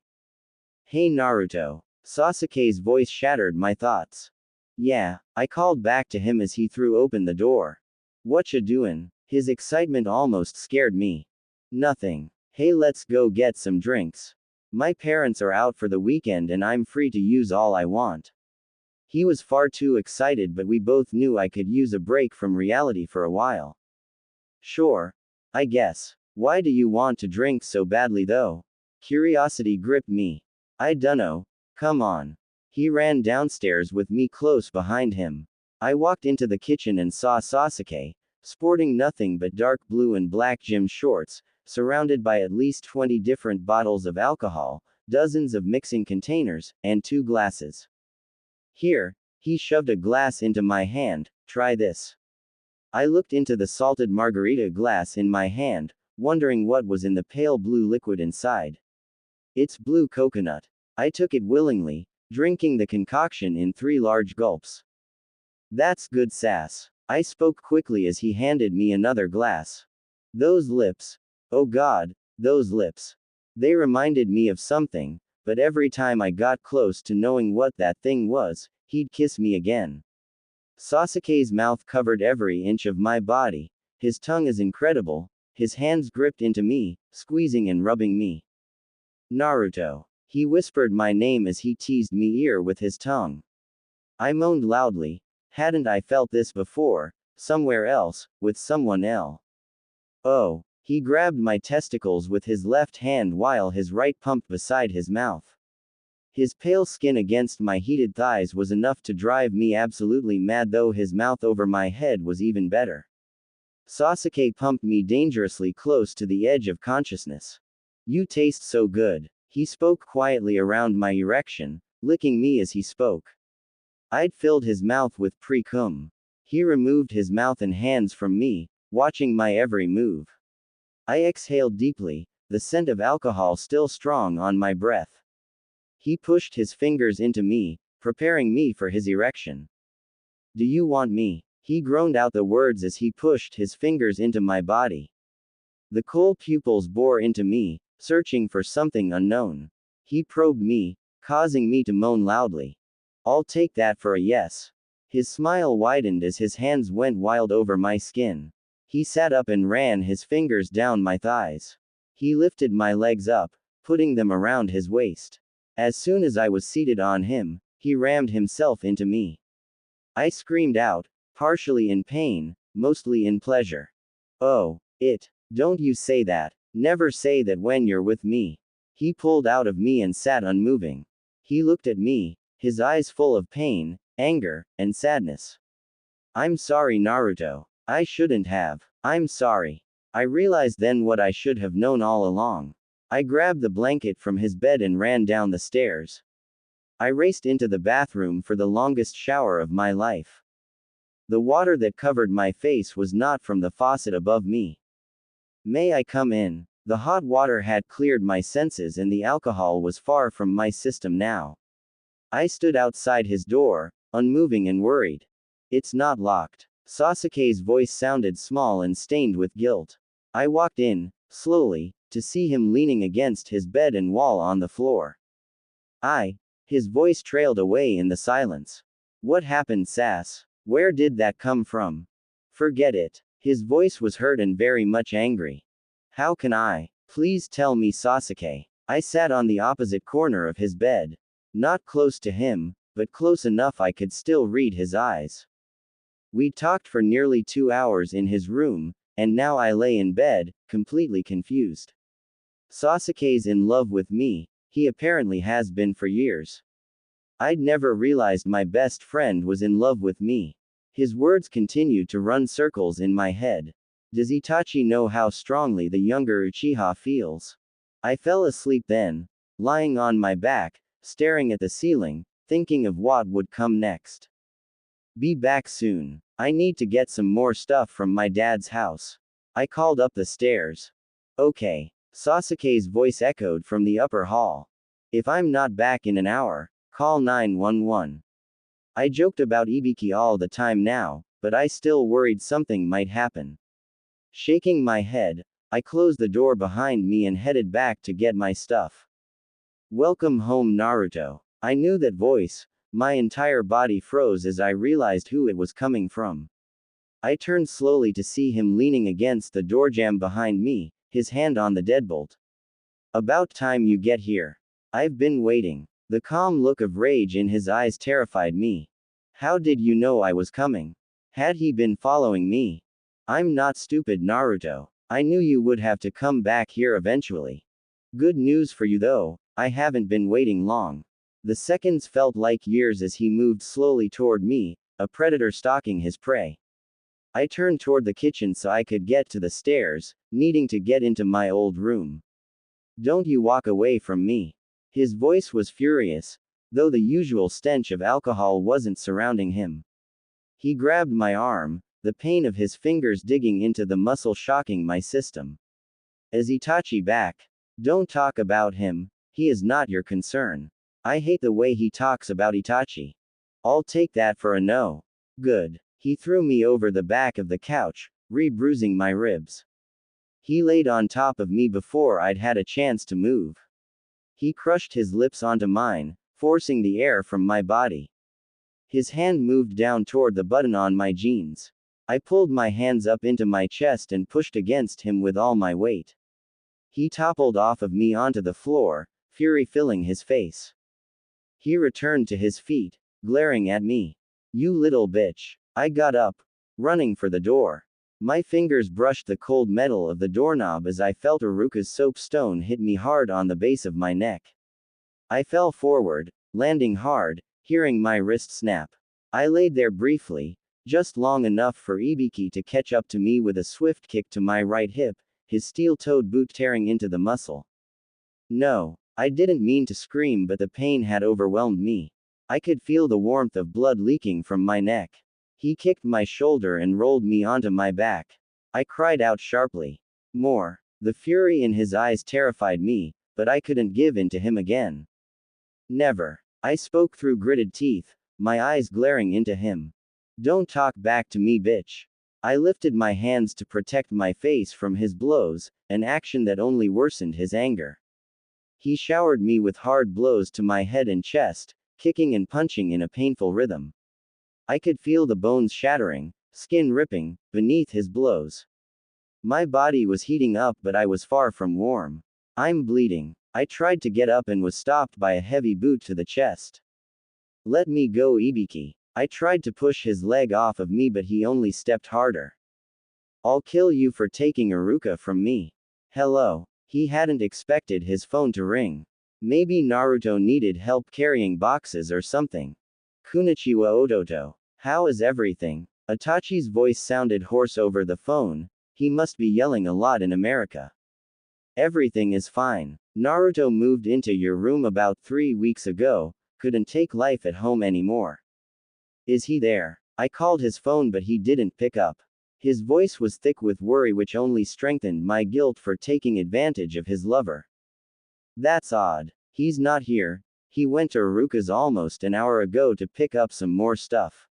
Hey Naruto. Sasuke's voice shattered my thoughts. Yeah, I called back to him as he threw open the door. Whatcha doin'? His excitement almost scared me. Nothing. Hey, let's go get some drinks. My parents are out for the weekend and I'm free to use all I want. He was far too excited, but we both knew I could use a break from reality for a while. Sure. I guess. Why do you want to drink so badly though? Curiosity gripped me. I dunno. Come on. He ran downstairs with me close behind him. I walked into the kitchen and saw Sasuke, sporting nothing but dark blue and black gym shorts, surrounded by at least 20 different bottles of alcohol, dozens of mixing containers, and 2 glasses. Here, he shoved a glass into my hand. Try this. I looked into the salted margarita glass in my hand, wondering what was in the pale blue liquid inside. It's blue coconut. I took it willingly, drinking the concoction in 3 large gulps. That's good sass. I spoke quickly as he handed me another glass. Those lips. Oh God, those lips. They reminded me of something, but every time I got close to knowing what that thing was, he'd kiss me again. Sasuke's mouth covered every inch of my body. His tongue is incredible. His hands gripped into me, squeezing and rubbing me. Naruto. He whispered my name as he teased me ear with his tongue. I moaned loudly. Hadn't I felt this before, somewhere else, with someone else? Oh. He grabbed my testicles with his left hand while his right pumped beside his mouth. His pale skin against my heated thighs was enough to drive me absolutely mad, though his mouth over my head was even better. Sasuke pumped me dangerously close to the edge of consciousness. You taste so good. He spoke quietly around my erection, licking me as he spoke. I'd filled his mouth with pre-cum. He removed his mouth and hands from me, watching my every move. I exhaled deeply, the scent of alcohol still strong on my breath. He pushed his fingers into me, preparing me for his erection. Do you want me? He groaned out the words as he pushed his fingers into my body. The cold pupils bore into me, searching for something unknown. He probed me, causing me to moan loudly. I'll take that for a yes. His smile widened as his hands went wild over my skin. He sat up and ran his fingers down my thighs. He lifted my legs up, putting them around his waist. As soon as I was seated on him, he rammed himself into me. I screamed out, partially in pain, mostly in pleasure. Oh, don't you say that. Never say that when you're with me. He pulled out of me and sat unmoving. He looked at me, his eyes full of pain, anger, and sadness. I'm sorry, Naruto. I shouldn't have. I'm sorry. I realized then what I should have known all along. I grabbed the blanket from his bed and ran down the stairs. I raced into the bathroom for the longest shower of my life. The water that covered my face was not from the faucet above me. May I come in? The hot water had cleared my senses and the alcohol was far from my system now. I stood outside his door, unmoving and worried. It's not locked. Sasuke's voice sounded small and stained with guilt. I walked in, slowly, to see him leaning against his bed and wall on the floor. His voice trailed away in the silence. What happened, Sas? Where did that come from? Forget it. His voice was hurt and very much angry. How can I? Please tell me, Sasuke. I sat on the opposite corner of his bed. Not close to him, but close enough I could still read his eyes. We talked for nearly 2 hours in his room, and now I lay in bed, completely confused. Sasuke's in love with me, he apparently has been for years. I'd never realized my best friend was in love with me. His words continued to run circles in my head. Does Itachi know how strongly the younger Uchiha feels? I fell asleep then, lying on my back, staring at the ceiling, thinking of what would come next. Be back soon. I need to get some more stuff from my dad's house. I called up the stairs. Okay. Sasuke's voice echoed from the upper hall. If I'm not back in an hour, call 911. I joked about Ibiki all the time now, but I still worried something might happen. Shaking my head, I closed the door behind me and headed back to get my stuff. Welcome home, Naruto. I knew that voice. My entire body froze as I realized who it was coming from. I turned slowly to see him leaning against the doorjamb behind me, his hand on the deadbolt. About time you get here. I've been waiting. The calm look of rage in his eyes terrified me. How did you know I was coming? Had he been following me? I'm not stupid, Naruto. I knew you would have to come back here eventually. Good news for you though, I haven't been waiting long. The seconds felt like years as he moved slowly toward me, a predator stalking his prey. I turned toward the kitchen so I could get to the stairs, needing to get into my old room. Don't you walk away from me. His voice was furious, though the usual stench of alcohol wasn't surrounding him. He grabbed my arm, the pain of his fingers digging into the muscle shocking my system. Is Itachi back? Don't talk about him, he is not your concern. I hate the way he talks about Itachi. I'll take that for a no. Good. He threw me over the back of the couch, re-bruising my ribs. He laid on top of me before I'd had a chance to move. He crushed his lips onto mine, forcing the air from my body. His hand moved down toward the button on my jeans. I pulled my hands up into my chest and pushed against him with all my weight. He toppled off of me onto the floor, fury filling his face. He returned to his feet, glaring at me. You little bitch. I got up, running for the door. My fingers brushed the cold metal of the doorknob as I felt Iruka's soapstone hit me hard on the base of my neck. I fell forward, landing hard, hearing my wrist snap. I laid there briefly, just long enough for Ibiki to catch up to me with a swift kick to my right hip, his steel-toed boot tearing into the muscle. No, I didn't mean to scream, but the pain had overwhelmed me. I could feel the warmth of blood leaking from my neck. He kicked my shoulder and rolled me onto my back. I cried out sharply. More. The fury in his eyes terrified me, but I couldn't give in to him again. Never. I spoke through gritted teeth, my eyes glaring into him. Don't talk back to me, bitch. I lifted my hands to protect my face from his blows, an action that only worsened his anger. He showered me with hard blows to my head and chest, kicking and punching in a painful rhythm. I could feel the bones shattering, skin ripping, beneath his blows. My body was heating up, but I was far from warm. I'm bleeding. I tried to get up and was stopped by a heavy boot to the chest. Let me go, Ibiki. I tried to push his leg off of me, but he only stepped harder. I'll kill you for taking Iruka from me. Hello. He hadn't expected his phone to ring. Maybe Naruto needed help carrying boxes or something. Kunichiwa Ototo. How is everything? Itachi's voice sounded hoarse over the phone. He must be yelling a lot in America. Everything is fine. Naruto moved into your room about 3 weeks ago. couldn't take life at home anymore. Is he there? I called his phone but he didn't pick up. His voice was thick with worry which only strengthened my guilt for taking advantage of his lover. That's odd. He's not here. He went to Aruka's almost an hour ago to pick up some more stuff.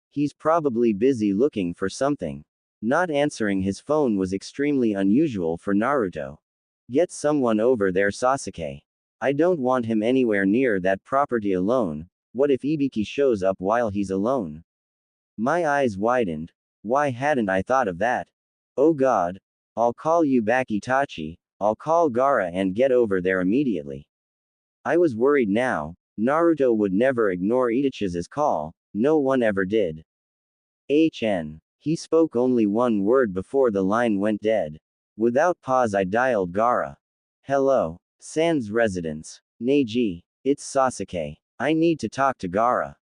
He's probably busy looking for something. Not answering his phone was extremely unusual for Naruto. Get someone over there, Sasuke. I don't want him anywhere near that property alone. What if Ibiki shows up while he's alone? My eyes widened. Why hadn't I thought of that? Oh God. I'll call you back, Itachi. I'll call Gaara and get over there immediately. I was worried now. Naruto would never ignore Itachi's call. No one ever did. HN. He spoke only one word before the line went dead. Without pause I dialed Gaara. Hello. Sans residence. Neji. It's Sasuke. I need to talk to Gaara.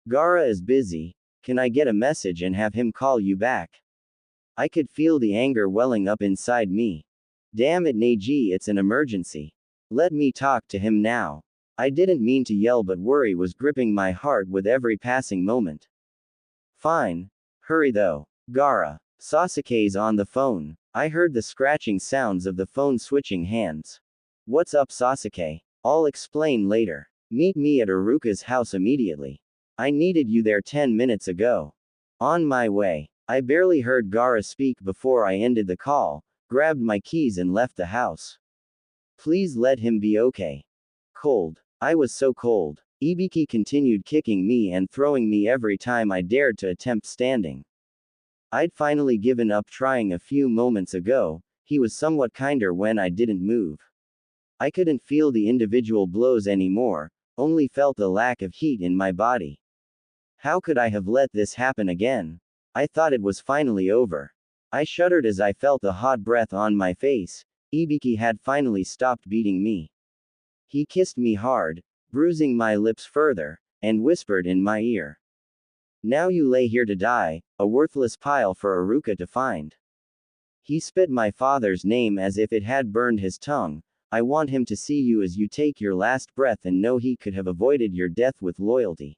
Gaara is busy. Can I get a message and have him call you back? I could feel the anger welling up inside me. Damn it, Neji, it's an emergency. Let me talk to him now. I didn't mean to yell but worry was gripping my heart with every passing moment. Fine. Hurry though. Gaara. Sasuke's on the phone. I heard the scratching sounds of the phone switching hands. What's up, Sasuke? I'll explain later. Meet me at Aruka's house immediately. I needed you there 10 minutes ago. On my way. I barely heard Gaara speak before I ended the call, grabbed my keys and left the house. Please let him be okay. Cold. I was so cold. Ibiki continued kicking me and throwing me every time I dared to attempt standing. I'd finally given up trying a few moments ago. He was somewhat kinder when I didn't move. I couldn't feel the individual blows anymore, only felt the lack of heat in my body. How could I have let this happen again? I thought it was finally over. I shuddered as I felt the hot breath on my face. Ibiki had finally stopped beating me. He kissed me hard, bruising my lips further, and whispered in my ear. Now you lay here to die, a worthless pile for Aruka to find. He spit my father's name as if it had burned his tongue. I want him to see you as you take your last breath and know he could have avoided your death with loyalty.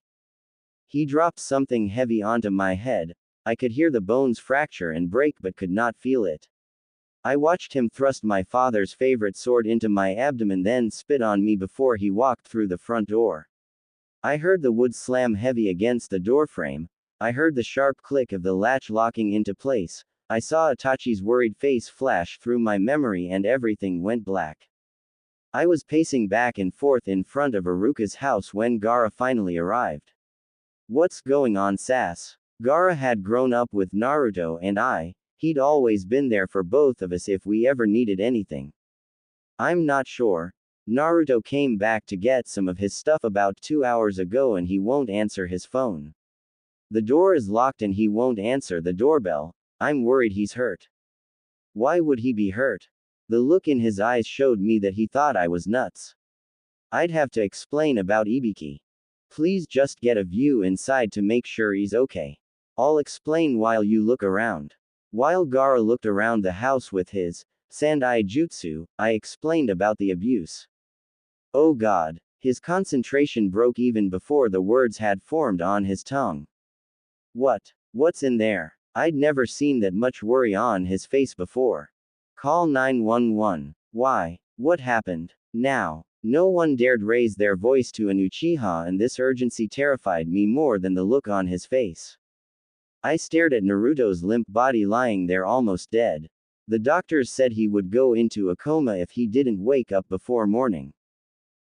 He dropped something heavy onto my head. I could hear the bones fracture and break but could not feel it. I watched him thrust my father's favorite sword into my abdomen, then spit on me before he walked through the front door. I heard the wood slam heavy against the doorframe. I heard the sharp click of the latch locking into place. I saw Itachi's worried face flash through my memory and everything went black. I was pacing back and forth in front of Aruka's house when Gaara finally arrived. What's going on, Sas? Gaara had grown up with Naruto and he'd always been there for both of us if we ever needed anything. I'm not sure. Naruto came back to get some of his stuff about 2 hours ago and he won't answer his phone. The door is locked and he won't answer the doorbell. I'm worried he's hurt. Why would he be hurt? The look in his eyes showed me that he thought I was nuts. I'd have to explain about Ibiki. Please just get a view inside to make sure he's okay. I'll explain while you look around. While Gaara looked around the house with his Sandai Jutsu, I explained about the abuse. Oh God. His concentration broke even before the words had formed on his tongue. What's in there? I'd never seen that much worry on his face before. Call 911. Why? What happened? Now. No one dared raise their voice to an Uchiha, and this urgency terrified me more than the look on his face. I stared at Naruto's limp body lying there almost dead. The doctors said he would go into a coma if he didn't wake up before morning.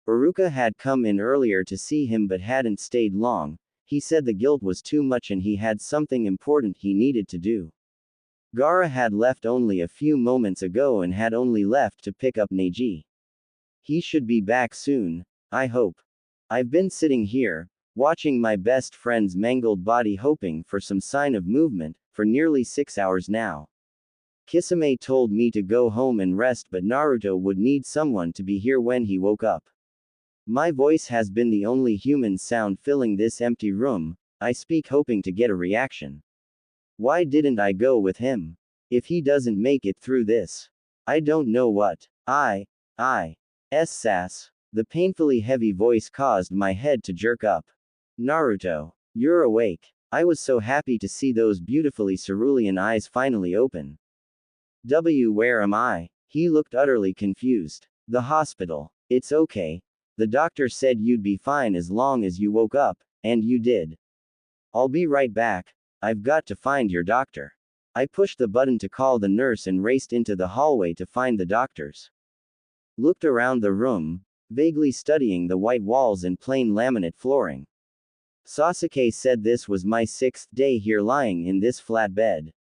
Aruka had come in earlier to see him but hadn't stayed long. He said the guilt was too much and he had something important he needed to do. Gaara had left only a few moments ago and had only left to pick up Neji. He should be back soon, I hope. I've been sitting here, watching my best friend's mangled body hoping for some sign of movement, for nearly 6 hours now. Kisame told me to go home and rest but Naruto would need someone to be here when he woke up. My voice has been the only human sound filling this empty room. I speak hoping to get a reaction. Why didn't I go with him? If he doesn't make it through this, I don't know what. Sas. The painfully heavy voice caused my head to jerk up. Naruto. You're awake. I was so happy to see those beautifully cerulean eyes finally open. Where am I? He looked utterly confused. The hospital. It's okay. The doctor said you'd be fine as long as you woke up, and you did. I'll be right back. I've got to find your doctor. I pushed the button to call the nurse and raced into the hallway to find the doctors. Looked around the room, vaguely studying the white walls and plain laminate flooring. Sasuke said this was my 6th day here lying in this flat bed.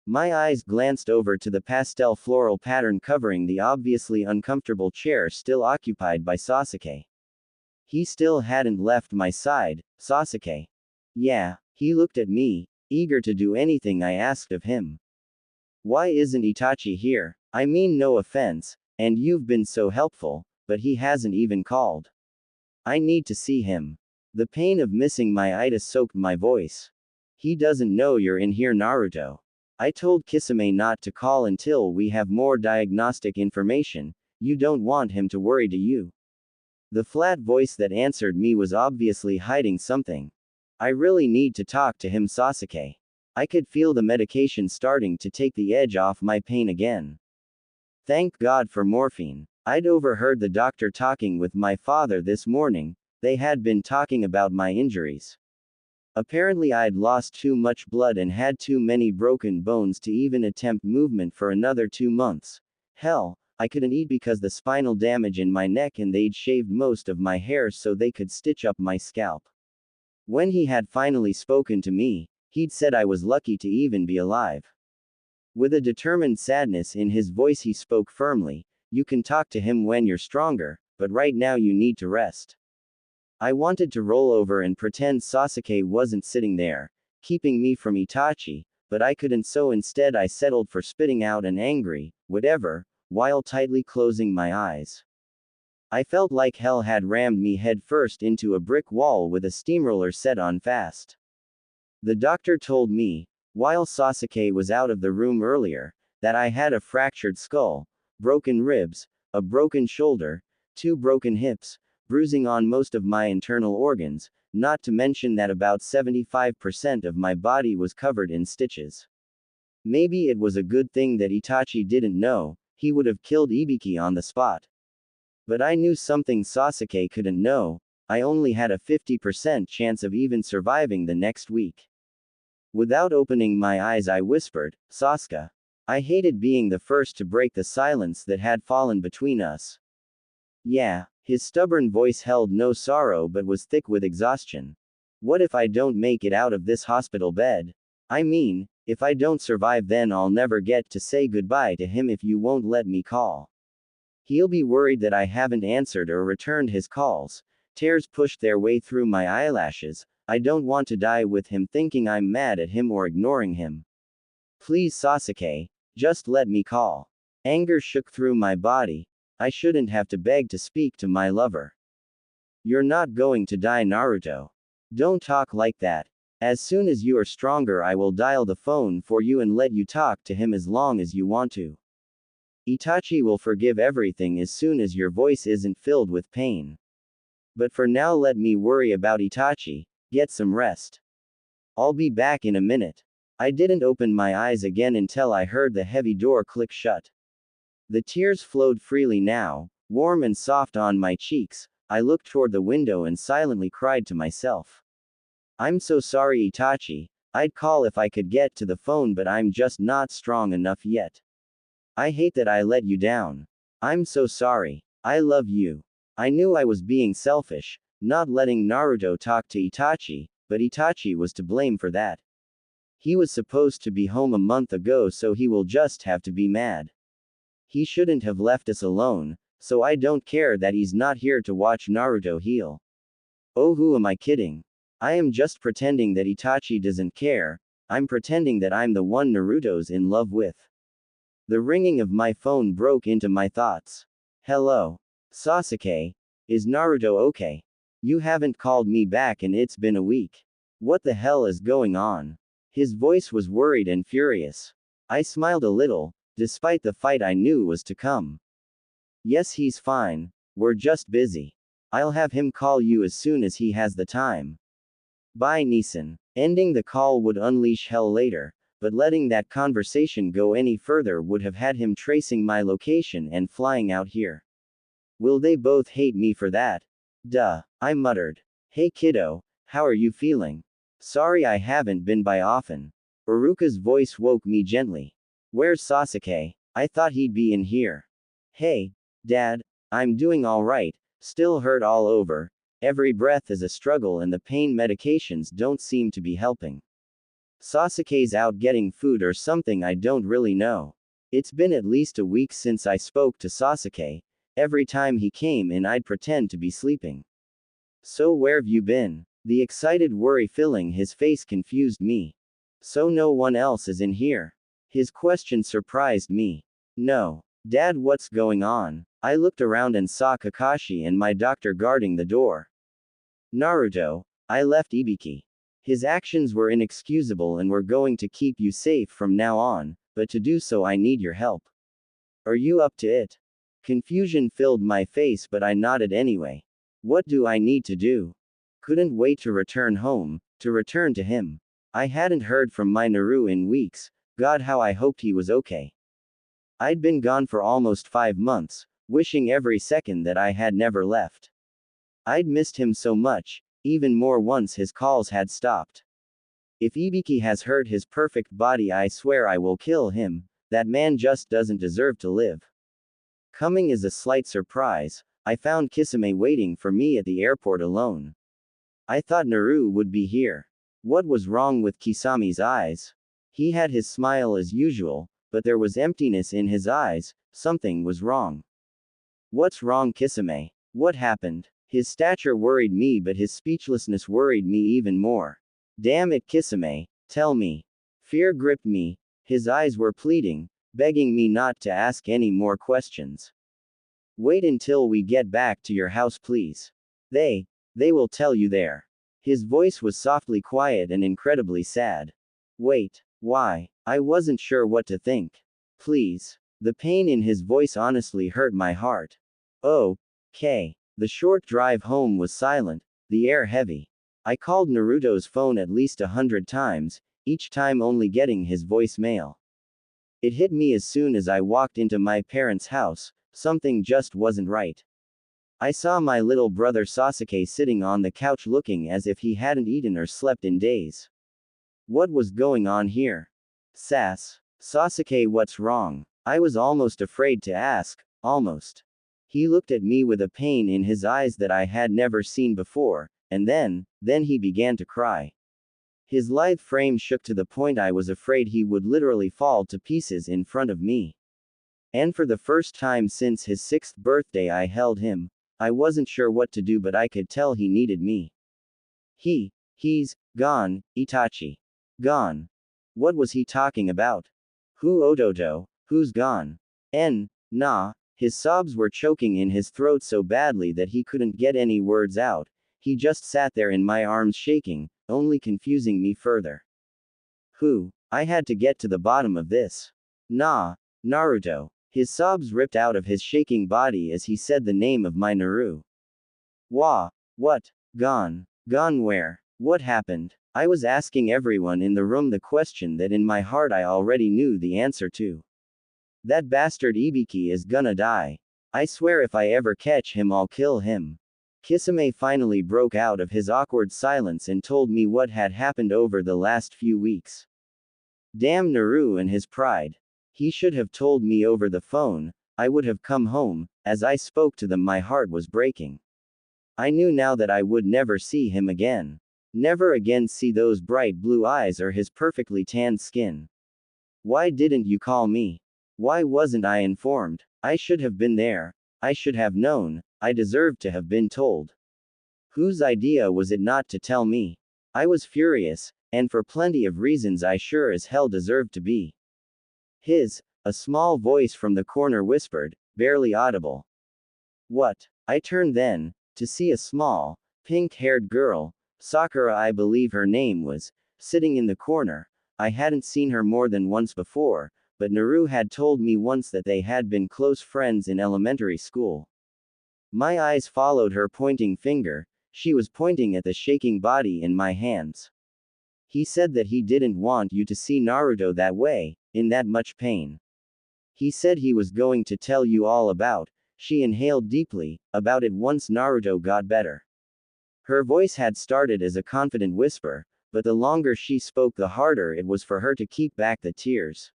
My eyes glanced over to the pastel floral pattern covering the obviously uncomfortable chair still occupied by Sasuke. He still hadn't left my side. Sasuke. Yeah, he looked at me, eager to do anything I asked of him. Why isn't Itachi here? I mean no offense, and you've been so helpful, but he hasn't even called. I need to see him. The pain of missing my Ida soaked my voice. He doesn't know you're in here, Naruto. I told Kisame not to call until we have more diagnostic information. You don't want him to worry, do you? The flat voice that answered me was obviously hiding something. I really need to talk to him, Sasuke. I could feel the medication starting to take the edge off my pain again. Thank God for morphine. I'd overheard the doctor talking with my father this morning. They had been talking about my injuries. Apparently I'd lost too much blood and had too many broken bones to even attempt movement for another 2 months. Hell, I couldn't eat because the spinal damage in my neck, and they'd shaved most of my hair so they could stitch up my scalp. When he had finally spoken to me, he'd said I was lucky to even be alive. With a determined sadness in his voice he spoke firmly, you can talk to him when you're stronger, but right now you need to rest. I wanted to roll over and pretend Sasuke wasn't sitting there, keeping me from Itachi, but I couldn't, so instead I settled for spitting out an angry, whatever, while tightly closing my eyes. I felt like hell had rammed me headfirst into a brick wall with a steamroller set on fast. The doctor told me, while Sasuke was out of the room earlier, that I had a fractured skull, broken ribs, a broken shoulder, 2 broken hips, bruising on most of my internal organs, not to mention that about 75% of my body was covered in stitches. Maybe it was a good thing that Itachi didn't know, he would have killed Ibiki on the spot. But I knew something Sasuke couldn't know, I only had a 50% chance of even surviving the next week. Without opening my eyes I whispered, Sasuke. I hated being the first to break the silence that had fallen between us. Yeah. His stubborn voice held no sorrow but was thick with exhaustion. What if I don't make it out of this hospital bed? I mean, if I don't survive, then I'll never get to say goodbye to him if you won't let me call. He'll be worried that I haven't answered or returned his calls. Tears pushed their way through my eyelashes. I don't want to die with him thinking I'm mad at him or ignoring him. Please, Sasuke, just let me call. Anger shook through my body. I shouldn't have to beg to speak to my lover. You're not going to die, Naruto. Don't talk like that. As soon as you are stronger I will dial the phone for you and let you talk to him as long as you want to. Itachi will forgive everything as soon as your voice isn't filled with pain. But for now let me worry about Itachi, get some rest. I'll be back in a minute. I didn't open my eyes again until I heard the heavy door click shut. The tears flowed freely now, warm and soft on my cheeks. I looked toward the window and silently cried to myself. I'm so sorry, Itachi. I'd call if I could get to the phone, but I'm just not strong enough yet. I hate that I let you down. I'm so sorry. I love you. I knew I was being selfish, not letting Naruto talk to Itachi, but Itachi was to blame for that. He was supposed to be home a month ago, so he will just have to be mad. He shouldn't have left us alone, so I don't care that he's not here to watch Naruto heal. Oh, who am I kidding? I am just pretending that Itachi doesn't care. I'm pretending that I'm the one Naruto's in love with. The ringing of my phone broke into my thoughts. Hello? Sasuke? Is Naruto okay? You haven't called me back and it's been a week. What the hell is going on? His voice was worried and furious. I smiled a little, despite the fight I knew was to come. Yes, he's fine. We're just busy. I'll have him call you as soon as he has the time. Bye, Neeson. Ending the call would unleash hell later, but letting that conversation go any further would have had him tracing my location and flying out here. Will they both hate me for that? Duh, I muttered. Hey kiddo, how are you feeling? Sorry I haven't been by often. Uruka's voice woke me gently. Where's Sasuke? I thought he'd be in here. Hey, Dad, I'm doing alright, still hurt all over. Every breath is a struggle and the pain medications don't seem to be helping. Sasuke's out getting food or something, I don't really know. It's been at least a week since I spoke to Sasuke. Every time he came in I'd pretend to be sleeping. So where've you been? The excited worry filling his face confused me. So no one else is in here? His question surprised me. No. Dad, what's going on? I looked around and saw Kakashi and my doctor guarding the door. Naruto, I left Ibiki. His actions were inexcusable and we're going to keep you safe from now on, but to do so I need your help. Are you up to it? Confusion filled my face but I nodded anyway. What do I need to do? Couldn't wait to return home, to return to him. I hadn't heard from my Naru in weeks. God, how I hoped he was okay. I'd been gone for almost 5 months, wishing every second that I had never left. I'd missed him so much, even more once his calls had stopped. If Ibiki has hurt his perfect body, I swear I will kill him. That man just doesn't deserve to live. Coming as a slight surprise, I found Kisame waiting for me at the airport alone. I thought Naru would be here. What was wrong with Kisame's eyes? He had his smile as usual, but there was emptiness in his eyes. Something was wrong. What's wrong, Kisame? What happened? His stature worried me, but his speechlessness worried me even more. Damn it, Kisame, tell me. Fear gripped me. His eyes were pleading, begging me not to ask any more questions. Wait until we get back to your house, please. They will tell you there. His voice was softly quiet and incredibly sad. Wait, why? I wasn't sure what to think. Please. The pain in his voice honestly hurt my heart. Oh, okay. The short drive home was silent, the air heavy. I called Naruto's phone at least 100 times, each time only getting his voicemail. It hit me as soon as I walked into my parents' house, something just wasn't right. I saw my little brother Sasuke sitting on the couch looking as if he hadn't eaten or slept in days. What was going on here? Sasuke, what's wrong? I was almost afraid to ask, almost. He looked at me with a pain in his eyes that I had never seen before, and then he began to cry. His lithe frame shook to the point I was afraid he would literally fall to pieces in front of me. And for the first time since his 6th birthday I held him. I wasn't sure what to do, but I could tell he needed me. He's gone, Itachi. Gone. What was he talking about? Who Ototo, who's gone? Nah. His sobs were choking in his throat so badly that he couldn't get any words out. He just sat there in my arms shaking, only confusing me further. Who? I had to get to the bottom of this. Nah. Naruto. His sobs ripped out of his shaking body as he said the name of my Naru. What? Gone? Gone where? What happened? I was asking everyone in the room the question that in my heart I already knew the answer to. That bastard Ibiki is gonna die. I swear if I ever catch him I'll kill him. Kisame finally broke out of his awkward silence and told me what had happened over the last few weeks. Damn Naru and his pride. He should have told me over the phone. I would have come home. As I spoke to them my heart was breaking. I knew now that I would never see him again. Never again see those bright blue eyes or his perfectly tanned skin. Why didn't you call me? Why wasn't I informed? I should have been there. I should have known. I deserved to have been told. Whose idea was it not to tell me? I was furious, and for plenty of reasons I sure as hell deserved to be. A small voice from the corner whispered, barely audible. What? I turned then, to see a small, pink-haired girl, Sakura I believe her name was, sitting in the corner. I hadn't seen her more than once before, but Naru had told me once that they had been close friends in elementary school. My eyes followed her pointing finger. She was pointing at the shaking body in my hands. He said that he didn't want you to see Naruto that way, in that much pain. He said he was going to tell you all about, she inhaled deeply, about it once Naruto got better. Her voice had started as a confident whisper, but the longer she spoke the harder it was for her to keep back the tears.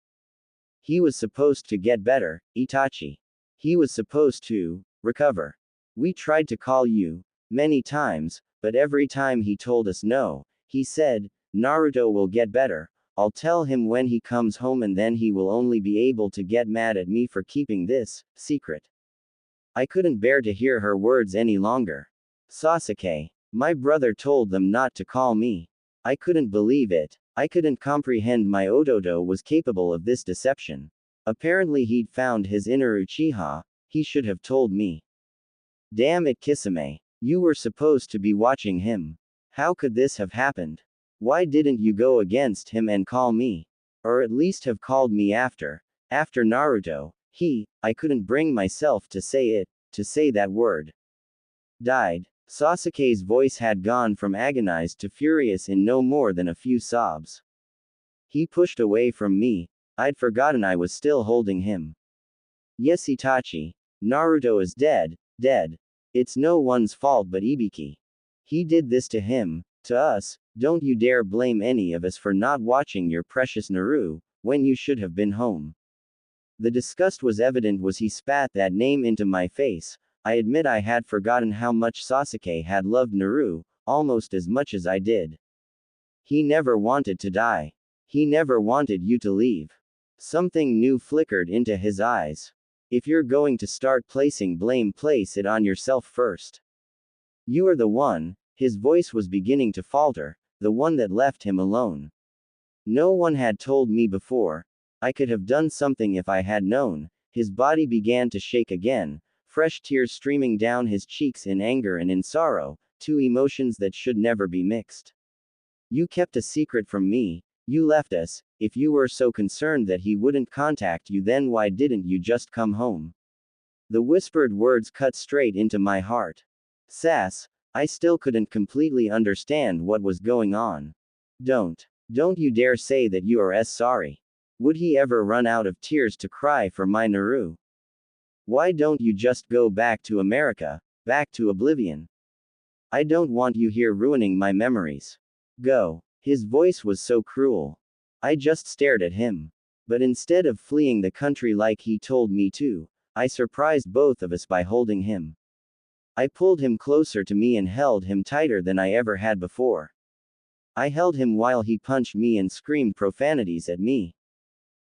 He was supposed to get better, Itachi. He was supposed to recover. We tried to call you many times, but every time he told us no. He said, Naruto will get better. I'll tell him when he comes home and then he will only be able to get mad at me for keeping this secret. I couldn't bear to hear her words any longer. Sasuke. My brother told them not to call me. I couldn't believe it. I couldn't comprehend my Ototo was capable of this deception. Apparently he'd found his inner Uchiha. He should have told me. Damn it, Kisame. You were supposed to be watching him. How could this have happened? Why didn't you go against him and call me? Or at least have called me after Naruto. I couldn't bring myself to say that word. Died. Sasuke's voice had gone from agonized to furious in no more than a few sobs. He pushed away from me. I'd forgotten I was still holding him. Yes, Itachi. Naruto is dead. It's no one's fault but Ibiki. He did this to him, to us. Don't you dare blame any of us for not watching your precious Naru, when you should have been home. The disgust was evident as he spat that name into my face. I admit I had forgotten how much Sasuke had loved Naru, almost as much as I did. He never wanted to die. He never wanted you to leave. Something new flickered into his eyes. If you're going to start placing blame, place it on yourself first. You are the one, his voice was beginning to falter, the one that left him alone. No one had told me before. I could have done something if I had known. His body began to shake again, fresh tears streaming down his cheeks in anger and in sorrow, two emotions that should never be mixed. You kept a secret from me. You left us. If you were so concerned that he wouldn't contact you, then why didn't you just come home? The whispered words cut straight into my heart. Sass. I still couldn't completely understand what was going on. Don't you dare say that you are sorry. Would he ever run out of tears to cry for my Naru? Why don't you just go back to America, back to oblivion? I don't want you here ruining my memories. Go. His voice was so cruel. I just stared at him. But instead of fleeing the country like he told me to, I surprised both of us by holding him. I pulled him closer to me and held him tighter than I ever had before. I held him while he punched me and screamed profanities at me.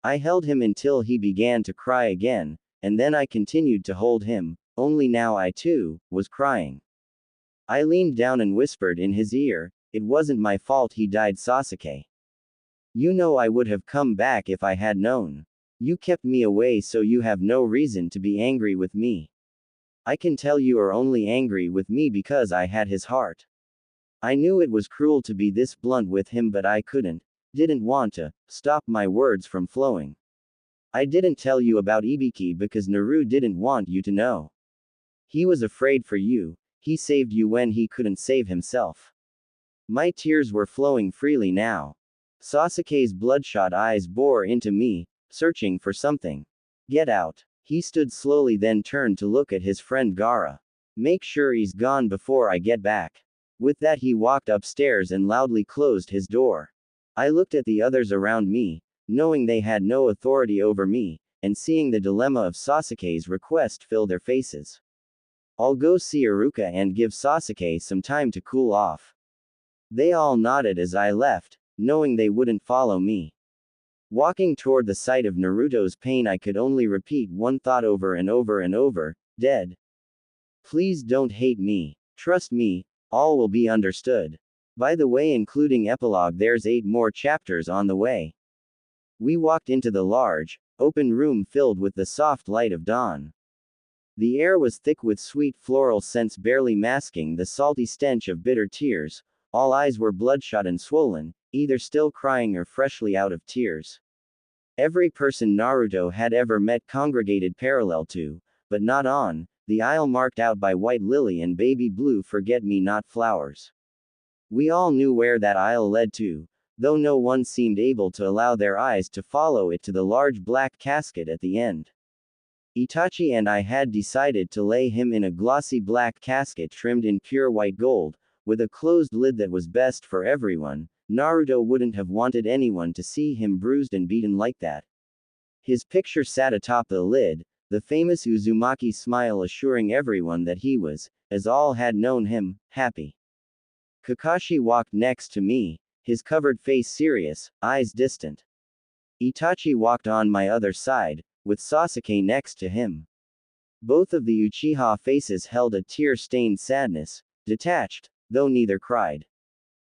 I held him until he began to cry again, and then I continued to hold him, only now I too was crying. I leaned down and whispered in his ear, "It wasn't my fault he died, Sasuke. You know I would have come back if I had known. You kept me away, so you have no reason to be angry with me. I can tell you are only angry with me because I had his heart." I knew it was cruel to be this blunt with him, but I didn't want to stop my words from flowing. I didn't tell you about Ibiki because Naru didn't want you to know. He was afraid for you. He saved you when he couldn't save himself. My tears were flowing freely now. Sasuke's bloodshot eyes bore into me, searching for something. Get out. He stood slowly, then turned to look at his friend Gaara. Make sure he's gone before I get back. With that, he walked upstairs and loudly closed his door. I looked at the others around me, knowing they had no authority over me, and seeing the dilemma of Sasuke's request fill their faces. I'll go see Iruka and give Sasuke some time to cool off. They all nodded as I left, knowing they wouldn't follow me. Walking toward the site of Naruto's pain, I could only repeat one thought over and over and over: dead. Please don't hate me. Trust me, all will be understood. By the way, including epilogue, there's 8 more chapters on the way. We walked into the large, open room filled with the soft light of dawn. The air was thick with sweet floral scents, barely masking the salty stench of bitter tears. All eyes were bloodshot and swollen, either still crying or freshly out of tears. Every person Naruto had ever met congregated parallel to, but not on, the aisle marked out by white lily and baby blue forget-me-not flowers. We all knew where that aisle led to, though no one seemed able to allow their eyes to follow it to the large black casket at the end. Itachi and I had decided to lay him in a glossy black casket trimmed in pure white gold, with a closed lid that was best for everyone. Naruto wouldn't have wanted anyone to see him bruised and beaten like that. His picture sat atop the lid, the famous Uzumaki smile assuring everyone that he was, as all had known him, happy. Kakashi walked next to me, his covered face serious, eyes distant. Itachi walked on my other side, with Sasuke next to him. Both of the Uchiha faces held a tear-stained sadness, detached, though neither cried.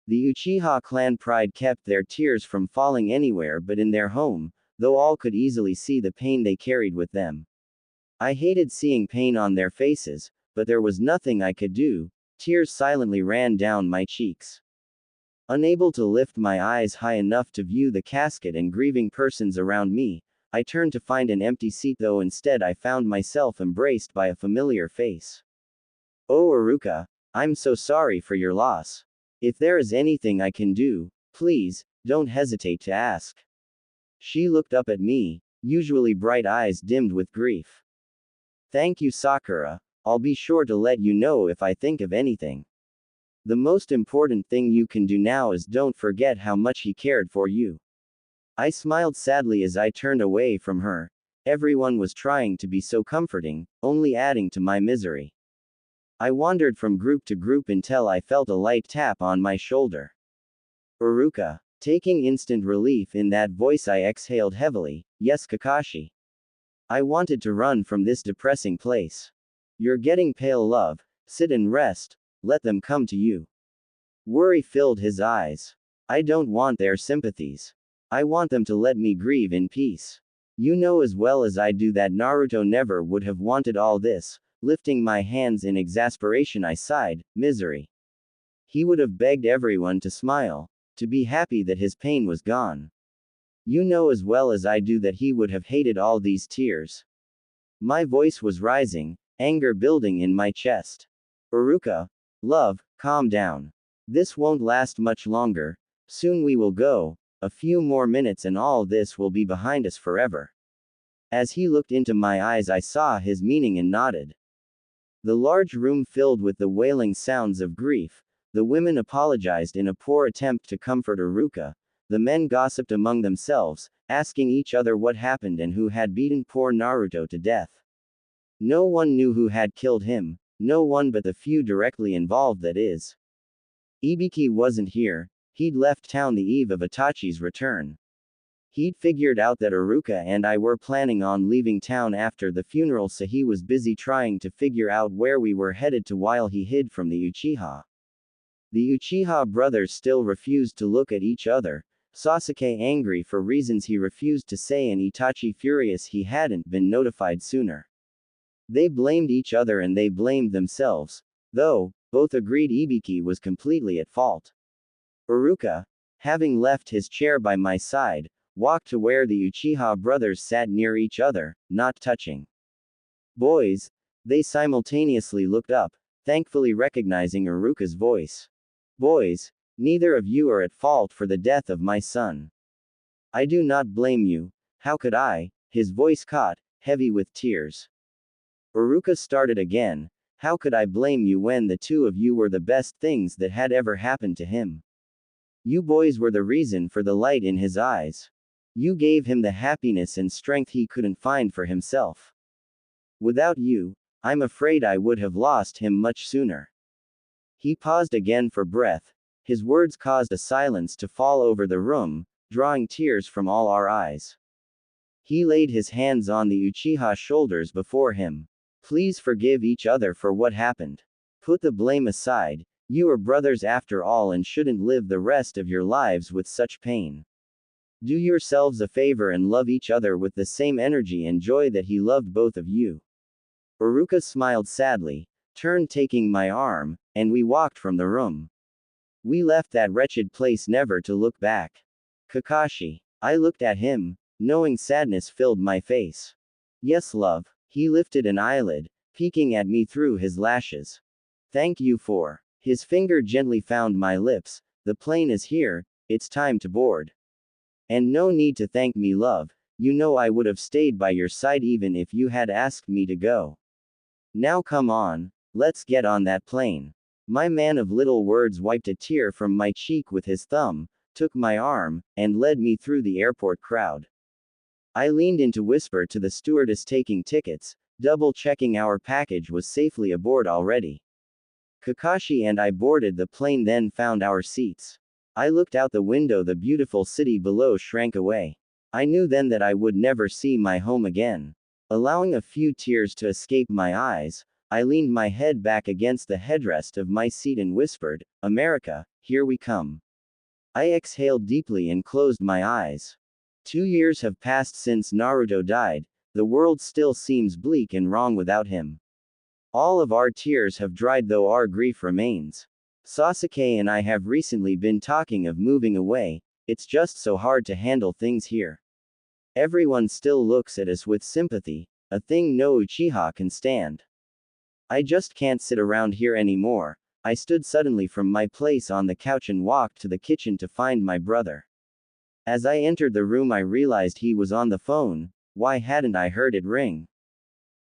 The Uchiha clan pride kept their tears from falling anywhere but in their home, though all could easily see the pain they carried with them. I hated seeing pain on their faces, but there was nothing I could do. Tears silently ran down my cheeks. Unable to lift my eyes high enough to view the casket and grieving persons around me, I turned to find an empty seat, though instead I found myself embraced by a familiar face. Oh Iruka, I'm so sorry for your loss. If there is anything I can do, please, don't hesitate to ask. She looked up at me, usually bright eyes dimmed with grief. Thank you Sakura, I'll be sure to let you know if I think of anything. The most important thing you can do now is don't forget how much he cared for you. I smiled sadly as I turned away from her. Everyone was trying to be so comforting, only adding to my misery. I wandered from group to group until I felt a light tap on my shoulder. Iruka. Taking instant relief in that voice, I exhaled heavily. Yes Kakashi. I wanted to run from this depressing place. You're getting pale love, sit and rest, let them come to you. Worry filled his eyes. I don't want their sympathies. I want them to let me grieve in peace. You know as well as I do that Naruto never would have wanted all this. Lifting my hands in exasperation I sighed, misery. He would have begged everyone to smile, to be happy that his pain was gone. You know as well as I do that he would have hated all these tears. My voice was rising, anger building in my chest. Iruka, love, calm down. This won't last much longer. Soon we will go, a few more minutes and all this will be behind us forever. As he looked into my eyes I saw his meaning and nodded. The large room filled with the wailing sounds of grief. The women apologized in a poor attempt to comfort Iruka. The men gossiped among themselves, asking each other what happened and who had beaten poor Naruto to death. No one knew who had killed him, no one but the few directly involved, that is. Ibiki wasn't here, he'd left town the eve of Itachi's return. He'd figured out that Iruka and I were planning on leaving town after the funeral, so he was busy trying to figure out where we were headed to while he hid from the Uchiha. The Uchiha brothers still refused to look at each other, Sasuke angry for reasons he refused to say and Itachi furious he hadn't been notified sooner. They blamed each other and they blamed themselves, though, both agreed Ibiki was completely at fault. Iruka, having left his chair by my side, walked to where the Uchiha brothers sat near each other, not touching. Boys, they simultaneously looked up, thankfully recognizing Iruka's voice. Boys, neither of you are at fault for the death of my son. I do not blame you, how could I? His voice caught, heavy with tears. Iruka started again, how could I blame you when the two of you were the best things that had ever happened to him? You boys were the reason for the light in his eyes. You gave him the happiness and strength he couldn't find for himself. Without you, I'm afraid I would have lost him much sooner. He paused again for breath. His words caused a silence to fall over the room, drawing tears from all our eyes. He laid his hands on the Uchiha shoulders before him. Please forgive each other for what happened. Put the blame aside, you are brothers after all and shouldn't live the rest of your lives with such pain. Do yourselves a favor and love each other with the same energy and joy that he loved both of you. Iruka smiled sadly, turned taking my arm, and we walked from the room. We left that wretched place never to look back. Kakashi. I looked at him, knowing sadness filled my face. Yes love. He lifted an eyelid, peeking at me through his lashes. Thank you for. His finger gently found my lips. The plane is here, it's time to board. And no need to thank me, love. You know I would have stayed by your side even if you had asked me to go. Now come on, let's get on that plane. My man of little words wiped a tear from my cheek with his thumb, took my arm, and led me through the airport crowd. I leaned in to whisper to the stewardess taking tickets, double-checking our package was safely aboard already. Kakashi and I boarded the plane, then found our seats. I looked out the window, the beautiful city below shrank away. I knew then that I would never see my home again. Allowing a few tears to escape my eyes, I leaned my head back against the headrest of my seat and whispered, America, here we come. I exhaled deeply and closed my eyes. 2 years have passed since Naruto died, the world still seems bleak and wrong without him. All of our tears have dried though our grief remains. Sasuke and I have recently been talking of moving away, it's just so hard to handle things here. Everyone still looks at us with sympathy, a thing no Uchiha can stand. I just can't sit around here anymore. I stood suddenly from my place on the couch and walked to the kitchen to find my brother. As I entered the room I realized he was on the phone. Why hadn't I heard it ring?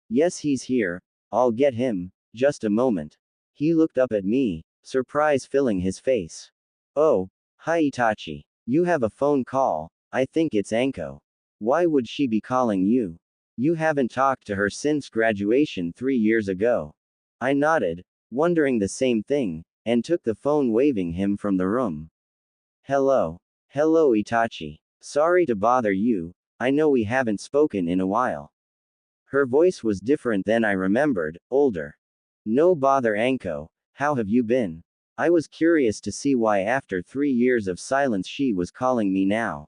Yes, he's here. I'll get him. Just a moment. He looked up at me, surprise filling his face. Oh, hi Itachi. You have a phone call. I think it's Anko. Why would she be calling you? You haven't talked to her since graduation 3 years ago. I nodded, wondering the same thing, and took the phone, waving him from the room. Hello. Hello Itachi. Sorry to bother you, I know we haven't spoken in a while. Her voice was different than I remembered, older. No bother Anko, how have you been? I was curious to see why after 3 years of silence she was calling me now.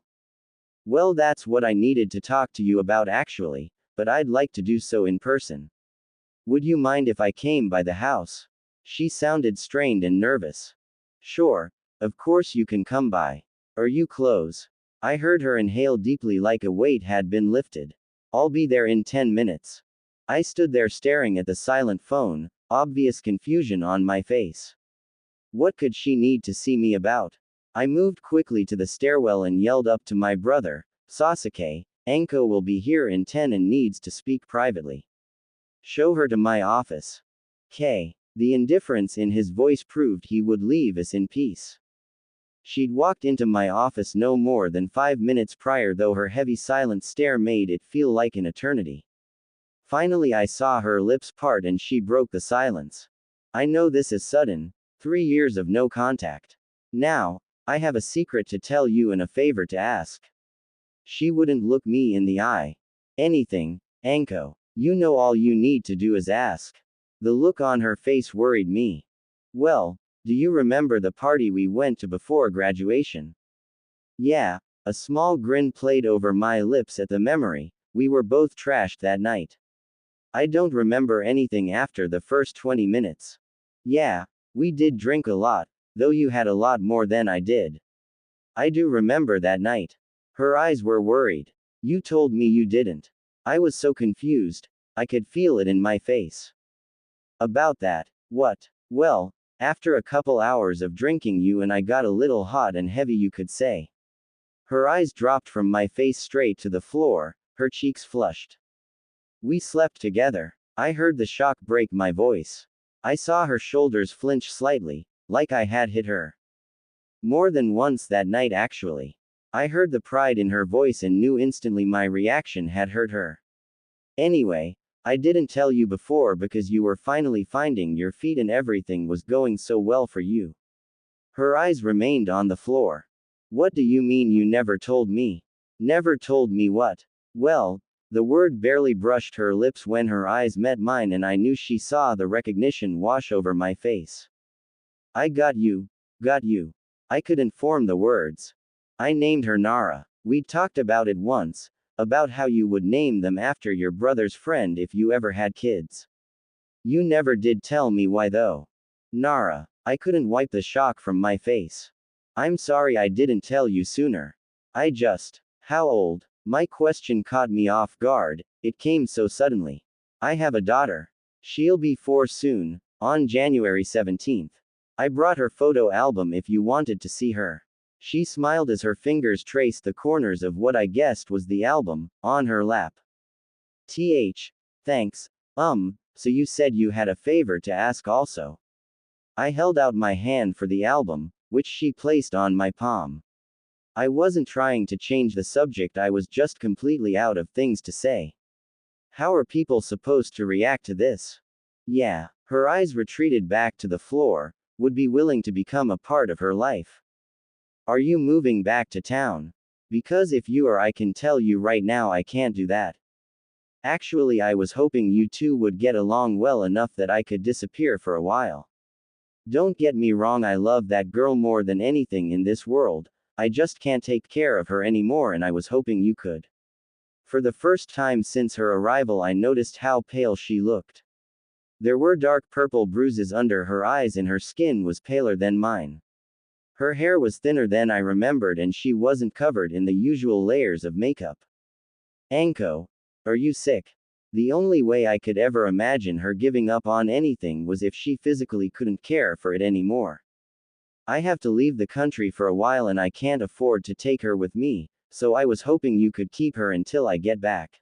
Well, that's what I needed to talk to you about actually, but I'd like to do so in person. Would you mind if I came by the house? She sounded strained and nervous. Sure, of course you can come by. Are you close? I heard her inhale deeply like a weight had been lifted. I'll be there in 10 minutes. I stood there staring at the silent phone, obvious confusion on my face. What could she need to see me about? I moved quickly to the stairwell and yelled up to my brother, Sasuke, Anko will be here in 10 and needs to speak privately. Show her to my office. The indifference in his voice proved he would leave us in peace. She'd walked into my office no more than 5 minutes prior, though her heavy silent stare made it feel like an eternity. Finally I saw her lips part and she broke the silence. I know this is sudden, 3 years of no contact. Now, I have a secret to tell you and a favor to ask. She wouldn't look me in the eye. Anything, Anko. You know all you need to do is ask. The look on her face worried me. Well, do you remember the party we went to before graduation? Yeah, a small grin played over my lips at the memory. We were both trashed that night. I don't remember anything after the first 20 minutes. Yeah, we did drink a lot, though you had a lot more than I did. I do remember that night. Her eyes were worried. You told me you didn't. I was so confused. I could feel it in my face. About that. What? Well, after a couple hours of drinking you and I got a little hot and heavy, you could say. Her eyes dropped from my face straight to the floor, her cheeks flushed. We slept together. I heard the shock break my voice. I saw her shoulders flinch slightly, like I had hit her. More than once that night actually. I heard the pride in her voice and knew instantly my reaction had hurt her. Anyway, I didn't tell you before because you were finally finding your feet and everything was going so well for you. Her eyes remained on the floor. What do you mean you never told me? Never told me what? Well, the word barely brushed her lips when her eyes met mine and I knew she saw the recognition wash over my face. I got you. I couldn't form the words. I named her Nara. We'd talked about it once, about how you would name them after your brother's friend if you ever had kids. You never did tell me why though. Nara. I couldn't wipe the shock from my face. I'm sorry I didn't tell you sooner. How old? My question caught me off guard, it came so suddenly. I have a daughter. She'll be 4 soon, on January 17th. I brought her photo album if you wanted to see her. She smiled as her fingers traced the corners of what I guessed was the album, on her lap. Thanks. So you said you had a favor to ask also. I held out my hand for the album, which she placed on my palm. I wasn't trying to change the subject, I was just completely out of things to say. How are people supposed to react to this? Yeah, her eyes retreated back to the floor, would be willing to become a part of her life. Are you moving back to town? Because if you are, I can tell you right now I can't do that. Actually, I was hoping you two would get along well enough that I could disappear for a while. Don't get me wrong, I love that girl more than anything in this world, I just can't take care of her anymore and I was hoping you could. For the first time since her arrival, I noticed how pale she looked. There were dark purple bruises under her eyes and her skin was paler than mine. Her hair was thinner than I remembered and she wasn't covered in the usual layers of makeup. Anko, are you sick? The only way I could ever imagine her giving up on anything was if she physically couldn't care for it anymore. I have to leave the country for a while and I can't afford to take her with me, so I was hoping you could keep her until I get back.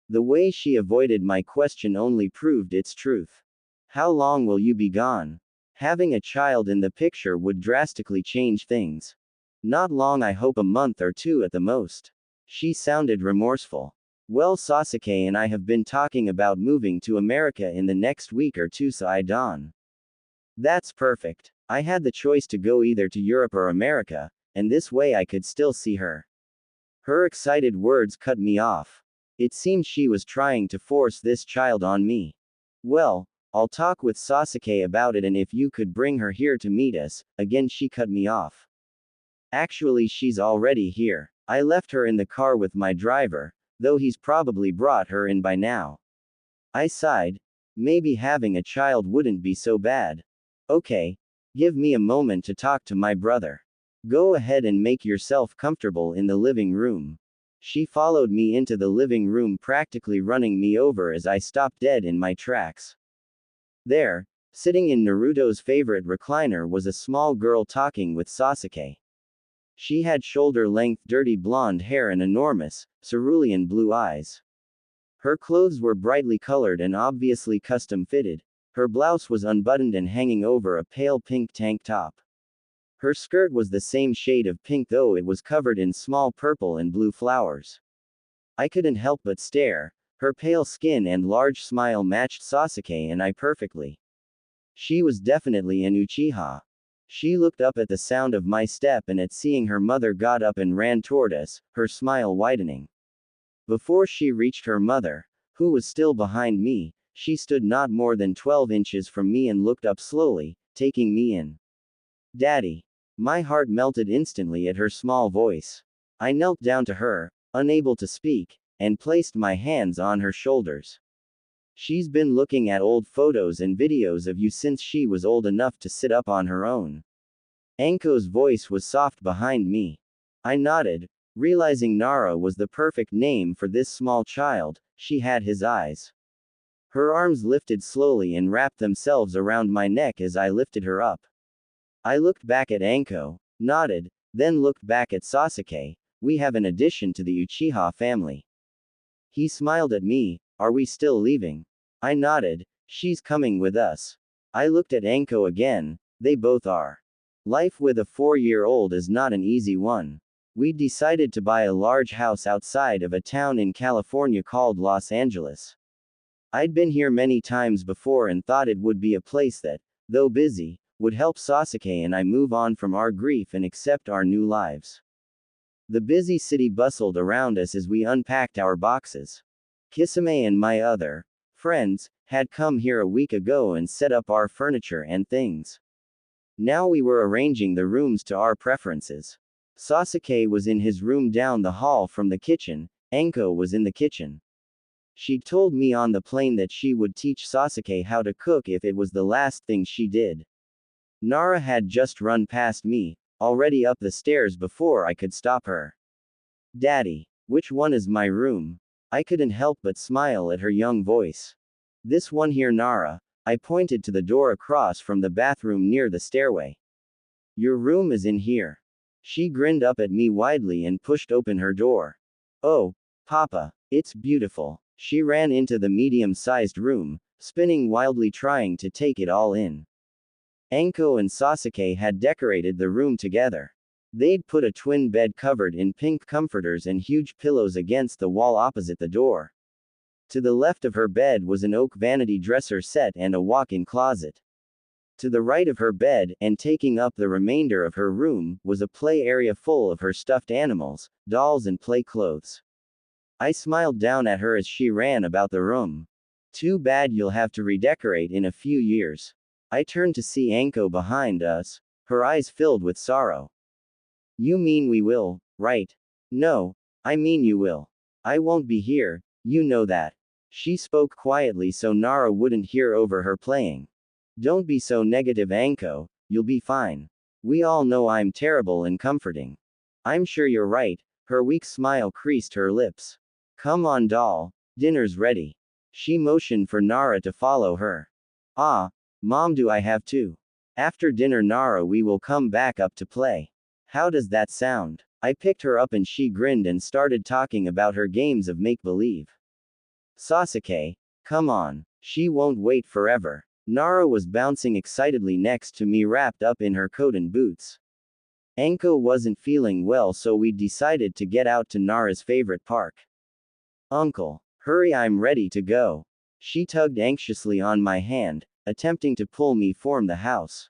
The way she avoided my question only proved its truth. How long will you be gone? Having a child in the picture would drastically change things. Not long, I hope a month or 2 at the most. She sounded remorseful. Well, Sasuke and I have been talking about moving to America in the next week or 2, sighed Dawn. That's perfect. I had the choice to go either to Europe or America, and this way I could still see her. Her excited words cut me off. It seemed she was trying to force this child on me. Well, I'll talk with Sasuke about it and if you could bring her here to meet us. Again she cut me off. Actually, she's already here. I left her in the car with my driver, though he's probably brought her in by now. I sighed. Maybe having a child wouldn't be so bad. Okay. Give me a moment to talk to my brother. Go ahead and make yourself comfortable in the living room. She followed me into the living room, practically running me over as I stopped dead in my tracks. There, sitting in Naruto's favorite recliner, was a small girl talking with Sasuke. She had shoulder-length dirty blonde hair and enormous, cerulean blue eyes. Her clothes were brightly colored and obviously custom-fitted. Her blouse was unbuttoned and hanging over a pale pink tank top. Her skirt was the same shade of pink, though it was covered in small purple and blue flowers. I couldn't help but stare. Her pale skin and large smile matched Sasuke and I perfectly. She was definitely an Uchiha. She looked up at the sound of my step and at seeing her mother got up and ran toward us, her smile widening. Before she reached her mother, who was still behind me, she stood not more than 12 inches from me and looked up slowly, taking me in. Daddy. My heart melted instantly at her small voice. I knelt down to her, unable to speak, and placed my hands on her shoulders. She's been looking at old photos and videos of you since she was old enough to sit up on her own. Anko's voice was soft behind me. I nodded, realizing Nara was the perfect name for this small child. She had his eyes. Her arms lifted slowly and wrapped themselves around my neck as I lifted her up. I looked back at Anko, nodded, then looked back at Sasuke. We have an addition to the Uchiha family. He smiled at me. Are we still leaving? I nodded. She's coming with us. I looked at Anko again. They both are. Life with a 4-year-old is not an easy one. We decided to buy a large house outside of a town in California called Los Angeles. I'd been here many times before and thought it would be a place that, though busy, would help Sasuke and I move on from our grief and accept our new lives. The busy city bustled around us as we unpacked our boxes. Kisame and my other friends had come here a week ago and set up our furniture and things. Now we were arranging the rooms to our preferences. Sasuke was in his room down the hall from the kitchen. Anko was in the kitchen. She'd told me on the plane that she would teach Sasuke how to cook if it was the last thing she did. Nara had just run past me, already up the stairs before I could stop her. Daddy, which one is my room? I couldn't help but smile at her young voice. This one here, Nara. I pointed to the door across from the bathroom near the stairway. Your room is in here. She grinned up at me widely and pushed open her door. Oh, Papa, it's beautiful. She ran into the medium-sized room, spinning wildly trying to take it all in. Anko and Sasuke had decorated the room together. They'd put a twin bed covered in pink comforters and huge pillows against the wall opposite the door. To the left of her bed was an oak vanity dresser set and a walk-in closet. To the right of her bed, and taking up the remainder of her room, was a play area full of her stuffed animals, dolls and play clothes. I smiled down at her as she ran about the room. Too bad you'll have to redecorate in a few years. I turned to see Anko behind us, her eyes filled with sorrow. You mean we will, right? No, I mean you will. I won't be here, you know that. She spoke quietly so Nara wouldn't hear over her playing. Don't be so negative, Anko, you'll be fine. We all know I'm terrible and comforting. I'm sure you're right. Her weak smile creased her lips. Come on, doll, dinner's ready. She motioned for Nara to follow her. Ah, Mom, do I have to? After dinner, Nara, we will come back up to play. How does that sound? I picked her up and she grinned and started talking about her games of make-believe. Sasuke, come on. She won't wait forever. Nara was bouncing excitedly next to me wrapped up in her coat and boots. Anko wasn't feeling well, so we decided to get out to Nara's favorite park. Uncle, hurry, I'm ready to go. She tugged anxiously on my hand, attempting to pull me from the house.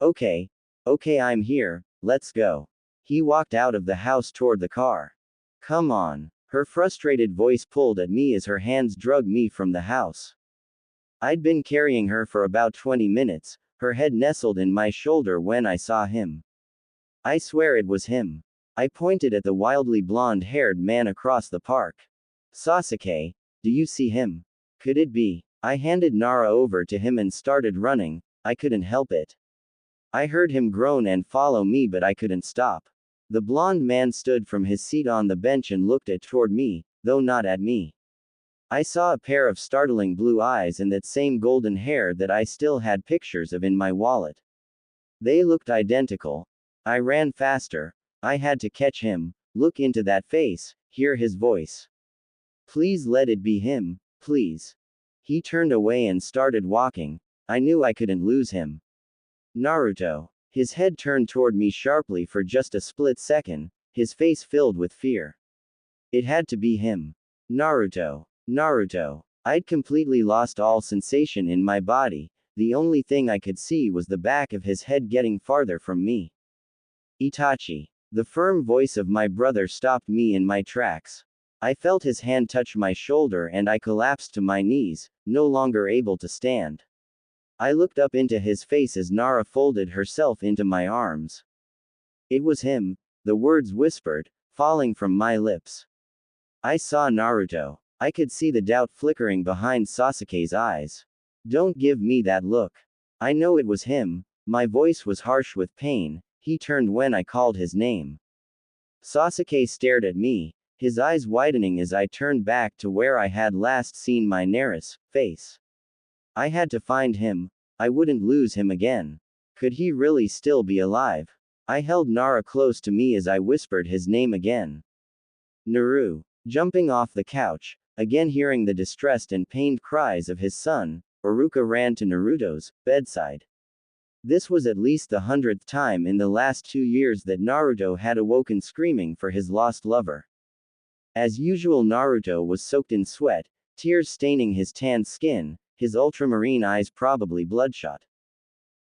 Okay, I'm here, let's go. He walked out of the house toward the car. Come on. Her frustrated voice pulled at me as her hands dragged me from the house. I'd been carrying her for about 20 minutes, her head nestled in my shoulder when I saw him. I swear it was him. I pointed at the wildly blonde-haired man across the park. Sasuke, do you see him? Could it be? I handed Nara over to him and started running. I couldn't help it. I heard him groan and follow me, but I couldn't stop. The blonde man stood from his seat on the bench and looked toward me, though not at me. I saw a pair of startling blue eyes and that same golden hair that I still had pictures of in my wallet. They looked identical. I ran faster. I had to catch him, look into that face, hear his voice. Please let it be him, please. He turned away and started walking. I knew I couldn't lose him. Naruto. His head turned toward me sharply for just a split second, his face filled with fear. It had to be him. Naruto. Naruto. I'd completely lost all sensation in my body. The only thing I could see was the back of his head getting farther from me. Itachi. The firm voice of my brother stopped me in my tracks. I felt his hand touch my shoulder and I collapsed to my knees, no longer able to stand. I looked up into his face as Nara folded herself into my arms. It was him, the words whispered, falling from my lips. I saw Naruto. I could see the doubt flickering behind Sasuke's eyes. Don't give me that look. I know it was him. My voice was harsh with pain. He turned when I called his name. Sasuke stared at me, his eyes widening as I turned back to where I had last seen my Naruto's face. I had to find him. I wouldn't lose him again. Could he really still be alive? I held Nara close to me as I whispered his name again. Naru. Jumping off the couch, again hearing the distressed and pained cries of his son, Iruka ran to Naruto's bedside. This was at least the 100th time in the last 2 years that Naruto had awoken screaming for his lost lover. As usual, Naruto was soaked in sweat, tears staining his tanned skin, his ultramarine eyes probably bloodshot.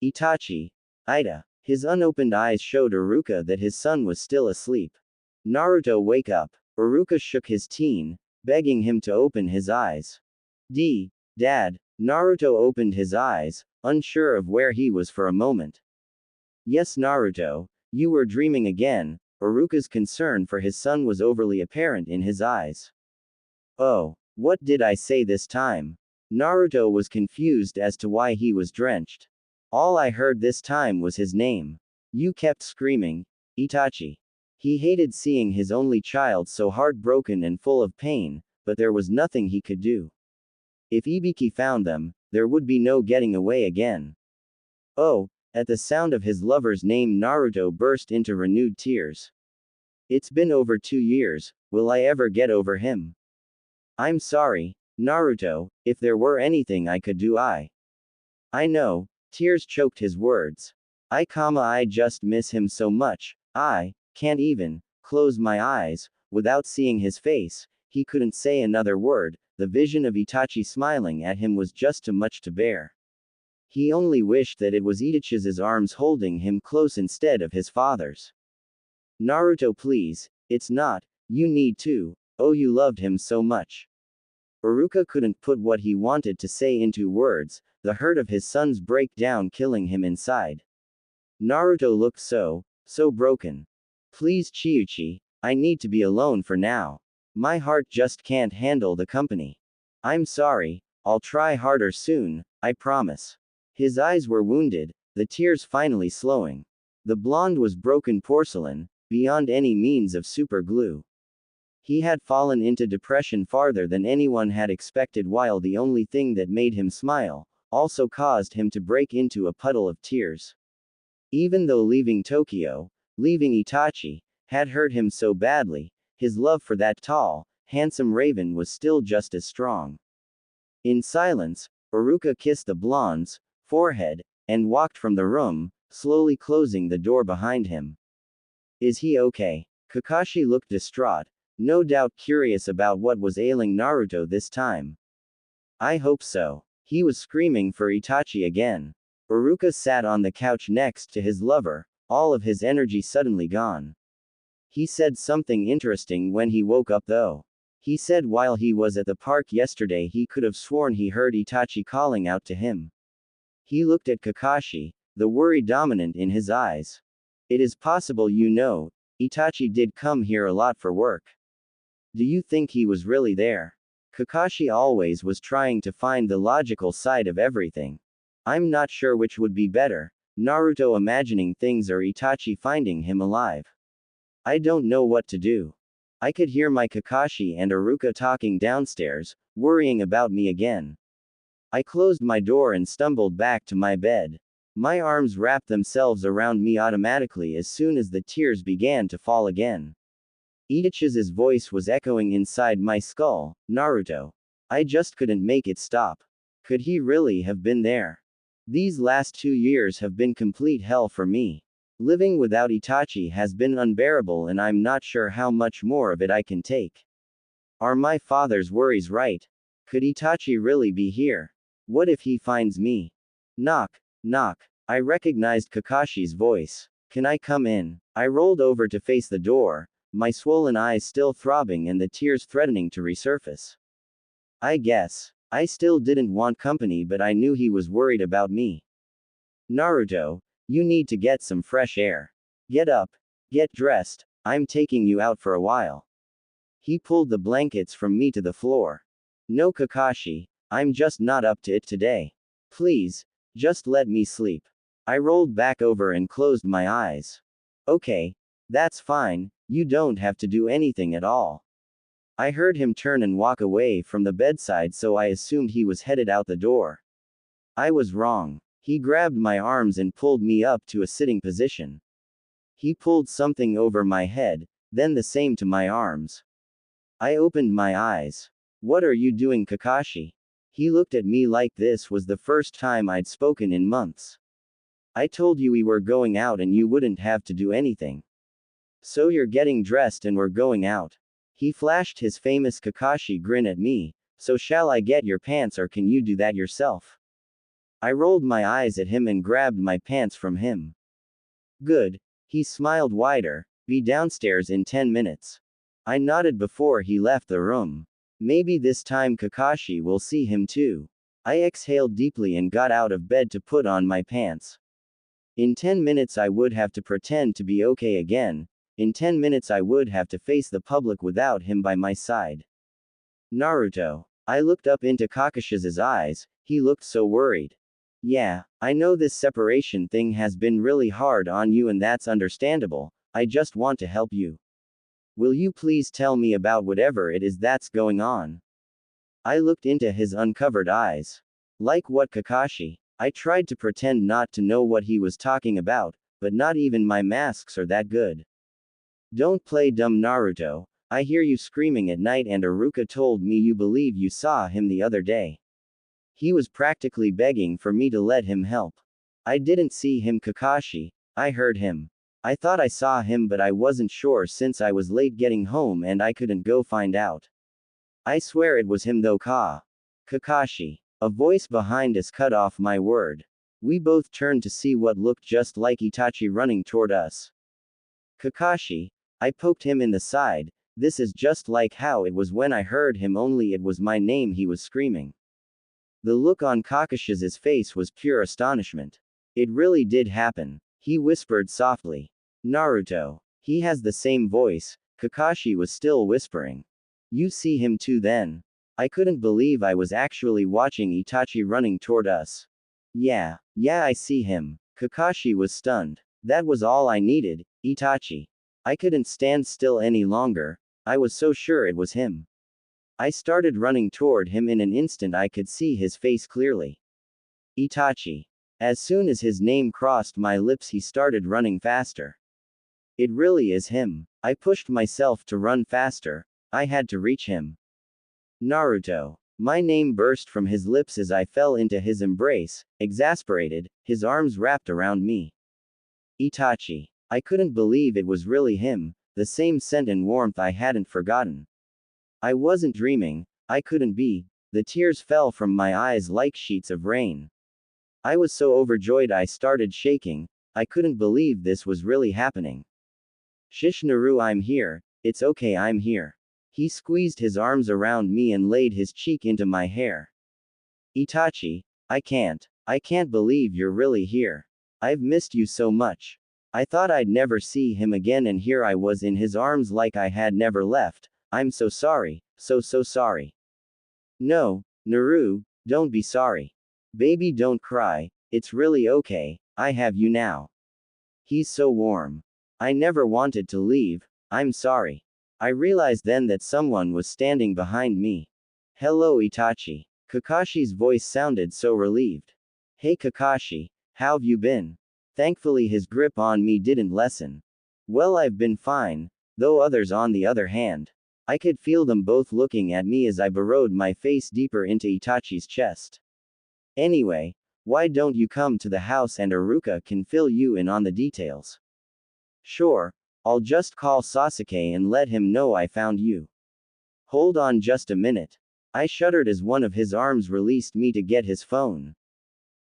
Itachi. Ida. His unopened eyes showed Iruka that his son was still asleep. Naruto, wake up. Iruka shook his teen, begging him to open his eyes. Dad. Naruto opened his eyes, unsure of where he was for a moment. Yes, Naruto, you were dreaming again. Iruka's concern for his son was overly apparent in his eyes. Oh, what did I say this time? Naruto was confused as to why he was drenched. All I heard this time was his name. You kept screaming, Itachi. He hated seeing his only child so heartbroken and full of pain, but there was nothing he could do. If Ibiki found them, there would be no getting away again. Oh, at the sound of his lover's name, Naruto burst into renewed tears. It's been over 2 years, will I ever get over him? I'm sorry, Naruto, if there were anything I could do, I know, tears choked his words. I just miss him so much, I can't even close my eyes without seeing his face. He couldn't say another word, the vision of Itachi smiling at him was just too much to bear. He only wished that it was Itachi's arms holding him close instead of his father's. Naruto, please, it's not, you need to, oh, you loved him so much. Iruka couldn't put what he wanted to say into words, the hurt of his son's breakdown killing him inside. Naruto looked so broken. Please, Chiuchi, I need to be alone for now. My heart just can't handle the company. I'm sorry, I'll try harder soon, I promise. His eyes were wounded, the tears finally slowing. The blonde was broken porcelain, beyond any means of super glue. He had fallen into depression farther than anyone had expected, while the only thing that made him smile also caused him to break into a puddle of tears. Even though leaving Tokyo, leaving Itachi, had hurt him so badly, his love for that tall, handsome raven was still just as strong. In silence, Iruka kissed the blonde's forehead and walked from the room, slowly closing the door behind him. Is he okay? Kakashi looked distraught, no doubt curious about what was ailing Naruto this time. I hope so. He was screaming for Itachi again. Iruka sat on the couch next to his lover, all of his energy suddenly gone. He said something interesting when he woke up though. He said while he was at the park yesterday he could have sworn he heard Itachi calling out to him. He looked at Kakashi, the worry dominant in his eyes. It is possible, you know, Itachi did come here a lot for work. Do you think he was really there? Kakashi always was trying to find the logical side of everything. I'm not sure which would be better, Naruto imagining things or Itachi finding him alive. I don't know what to do. I could hear my Kakashi and Iruka talking downstairs, worrying about me again. I closed my door and stumbled back to my bed. My arms wrapped themselves around me automatically as soon as the tears began to fall again. Itachi's voice was echoing inside my skull, Naruto. I just couldn't make it stop. Could he really have been there? These last 2 years have been complete hell for me. Living without Itachi has been unbearable and I'm not sure how much more of it I can take. Are my father's worries right? Could Itachi really be here? What if he finds me? Knock, knock. I recognized Kakashi's voice. Can I come in? I rolled over to face the door, my swollen eyes still throbbing and the tears threatening to resurface. I guess. I still didn't want company, but I knew he was worried about me. Naruto, you need to get some fresh air. Get up. Get dressed. I'm taking you out for a while. He pulled the blankets from me to the floor. No, Kakashi, I'm just not up to it today. Please, just let me sleep. I rolled back over and closed my eyes. Okay, that's fine, you don't have to do anything at all. I heard him turn and walk away from the bedside, so I assumed he was headed out the door. I was wrong. He grabbed my arms and pulled me up to a sitting position. He pulled something over my head, then the same to my arms. I opened my eyes. What are you doing, Kakashi? He looked at me like this was the first time I'd spoken in months. I told you we were going out and you wouldn't have to do anything. So you're getting dressed and we're going out. He flashed his famous Kakashi grin at me. So shall I get your pants or can you do that yourself? I rolled my eyes at him and grabbed my pants from him. Good. He smiled wider. Be downstairs in 10 minutes. I nodded before he left the room. Maybe this time Kakashi will see him too. I exhaled deeply and got out of bed to put on my pants. In 10 minutes I would have to pretend to be okay again. In 10 minutes I would have to face the public without him by my side. Naruto. I looked up into Kakashi's eyes, he looked so worried. Yeah, I know this separation thing has been really hard on you and that's understandable, I just want to help you. Will you please tell me about whatever it is that's going on? I looked into his uncovered eyes. Like what, Kakashi? I tried to pretend not to know what he was talking about, but not even my masks are that good. Don't play dumb, Naruto. I hear you screaming at night and Iruka told me you believe you saw him the other day. He was practically begging for me to let him help. I didn't see him, Kakashi. I heard him. I thought I saw him, but I wasn't sure since I was late getting home and I couldn't go find out. I swear it was him though, Kakashi. A voice behind us cut off my word. We both turned to see what looked just like Itachi running toward us. Kakashi. I poked him in the side. This is just like how it was when I heard him, only it was my name he was screaming. The look on Kakashi's face was pure astonishment. It really did happen. He whispered softly. Naruto. He has the same voice. Kakashi was still whispering. You see him too then? I couldn't believe I was actually watching Itachi running toward us. Yeah, I see him. Kakashi was stunned. That was all I needed, Itachi. I couldn't stand still any longer. I was so sure it was him. I started running toward him. In an instant I could see his face clearly. Itachi. As soon as his name crossed my lips he started running faster. It really is him. I pushed myself to run faster. I had to reach him. Naruto. My name burst from his lips as I fell into his embrace, exasperated, his arms wrapped around me. Itachi. I couldn't believe it was really him, the same scent and warmth I hadn't forgotten. I wasn't dreaming, I couldn't be. The tears fell from my eyes like sheets of rain. I was so overjoyed I started shaking. I couldn't believe this was really happening. Shish Naru, I'm here, it's okay, I'm here. He squeezed his arms around me and laid his cheek into my hair. Itachi, I can't believe you're really here. I've missed you so much. I thought I'd never see him again and here I was in his arms like I had never left. I'm so sorry, so sorry. No, Naru, don't be sorry. Baby, don't cry, it's really okay, I have you now. He's so warm. I never wanted to leave, I'm sorry. I realized then that someone was standing behind me. Hello, Itachi. Kakashi's voice sounded so relieved. Hey Kakashi, how've you been? Thankfully his grip on me didn't lessen. Well, I've been fine, though others on the other hand. I could feel them both looking at me as I burrowed my face deeper into Itachi's chest. Anyway, why don't you come to the house and Iruka can fill you in on the details? Sure, I'll just call Sasuke and let him know I found you. Hold on just a minute. I shuddered as one of his arms released me to get his phone.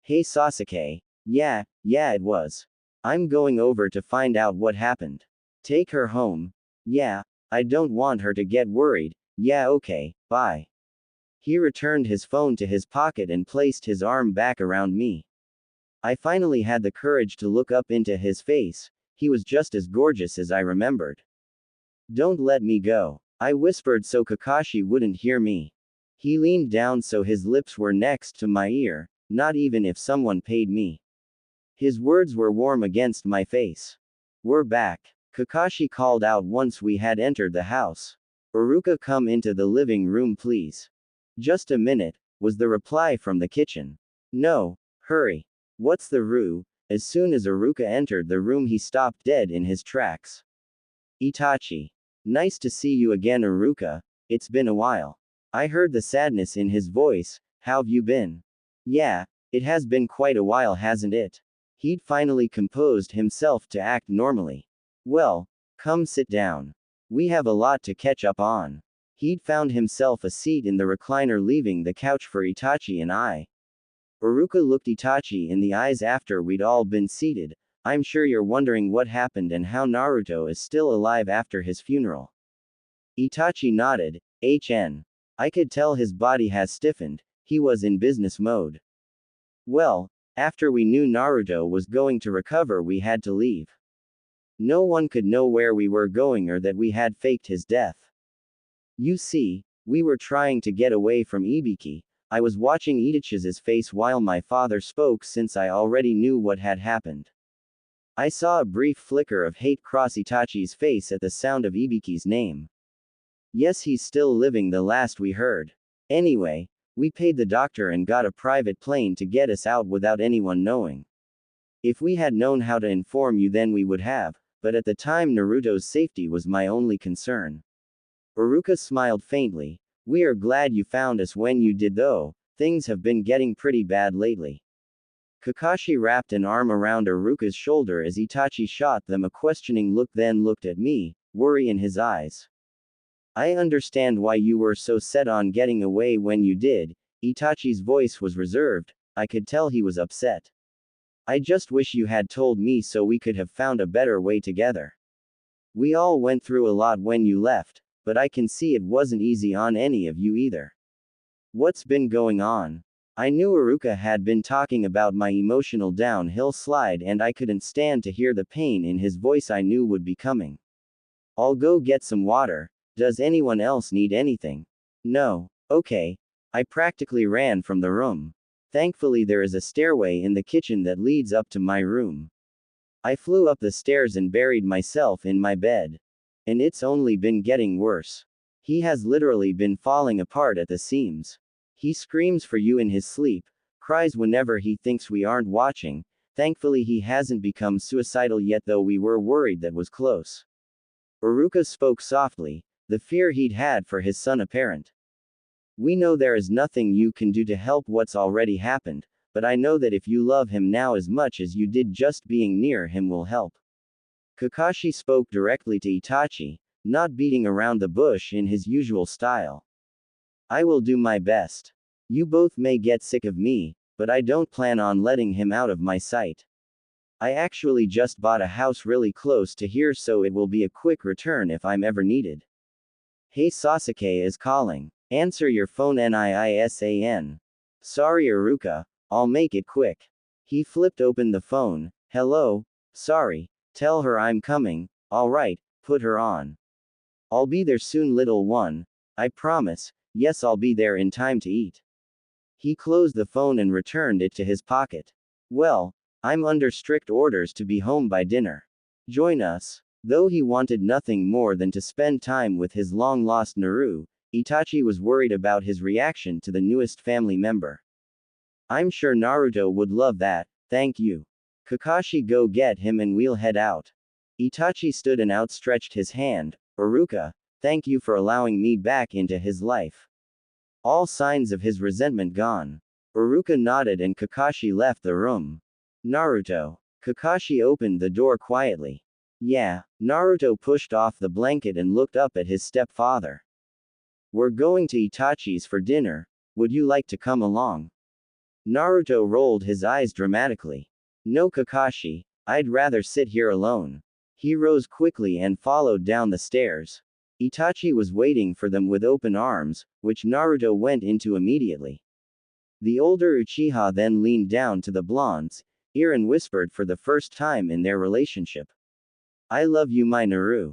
Hey Sasuke. Yeah, it was. I'm going over to find out what happened. Take her home. Yeah, I don't want her to get worried. Yeah, okay, bye. He returned his phone to his pocket and placed his arm back around me. I finally had the courage to look up into his face. He was just as gorgeous as I remembered. Don't let me go, I whispered so Kakashi wouldn't hear me. He leaned down so his lips were next to my ear, not even if someone paid me. His words were warm against my face. We're back, Kakashi called out once we had entered the house. Iruka, come into the living room please. Just a minute, was the reply from the kitchen. No, hurry. What's the rue? As soon as Iruka entered the room he stopped dead in his tracks. Itachi. Nice to see you again Iruka, it's been a while. I heard the sadness in his voice. How've you been? Yeah, it has been quite a while hasn't it? He'd finally composed himself to act normally. Well, come sit down. We have a lot to catch up on. He'd found himself a seat in the recliner, leaving the couch for Itachi and I. Iruka looked Itachi in the eyes after we'd all been seated. I'm sure you're wondering what happened and how Naruto is still alive after his funeral. Itachi nodded. I could tell his body has stiffened. He was in business mode. Well, after we knew Naruto was going to recover we had to leave. No one could know where we were going or that we had faked his death. You see, we were trying to get away from Ibiki. I was watching Itachi's face while my father spoke since I already knew what had happened. I saw a brief flicker of hate cross Itachi's face at the sound of Ibiki's name. Yes, he's still living, the last we heard. Anyway, we paid the doctor and got a private plane to get us out without anyone knowing. If we had known how to inform you then we would have, but at the time Naruto's safety was my only concern. Iruka smiled faintly. We are glad you found us when you did though, things have been getting pretty bad lately. Kakashi wrapped an arm around Iruka's shoulder as Itachi shot them a questioning look then looked at me, worry in his eyes. I understand why you were so set on getting away when you did. Itachi's voice was reserved, I could tell he was upset. I just wish you had told me so we could have found a better way together. We all went through a lot when you left, but I can see it wasn't easy on any of you either. What's been going on? I knew Iruka had been talking about my emotional downhill slide and I couldn't stand to hear the pain in his voice I knew would be coming. I'll go get some water. Does anyone else need anything? No. Okay. I practically ran from the room. Thankfully there is a stairway in the kitchen that leads up to my room. I flew up the stairs and buried myself in my bed. And it's only been getting worse. He has literally been falling apart at the seams. He screams for you in his sleep, cries whenever he thinks we aren't watching. Thankfully he hasn't become suicidal yet though we were worried that was close. Iruka spoke softly, the fear he'd had for his son apparent. We know there is nothing you can do to help what's already happened, but I know that if you love him now as much as you did just being near him will help. Kakashi spoke directly to Itachi, not beating around the bush in his usual style. I will do my best. You both may get sick of me, but I don't plan on letting him out of my sight. I actually just bought a house really close to here so it will be a quick return if I'm ever needed. Hey Sasuke is calling. Answer your phone NIISAN. Sorry Iruka, I'll make it quick. He flipped open the phone. Hello, sorry, tell her I'm coming, alright, put her on. I'll be there soon little one, I promise, yes I'll be there in time to eat. He closed the phone and returned it to his pocket. Well, I'm under strict orders to be home by dinner. Join us. Though he wanted nothing more than to spend time with his long-lost Naru, Itachi was worried about his reaction to the newest family member. I'm sure Naruto would love that, thank you. Kakashi go get him and we'll head out. Itachi stood and outstretched his hand. Iruka, thank you for allowing me back into his life. All signs of his resentment gone. Iruka nodded and Kakashi left the room. Naruto. Kakashi opened the door quietly. Yeah, Naruto pushed off the blanket and looked up at his stepfather. We're going to Itachi's for dinner, would you like to come along? Naruto rolled his eyes dramatically. No Kakashi, I'd rather sit here alone. He rose quickly and followed down the stairs. Itachi was waiting for them with open arms, which Naruto went into immediately. The older Uchiha then leaned down to the blonde's ear and whispered for the first time in their relationship. I love you my Naru.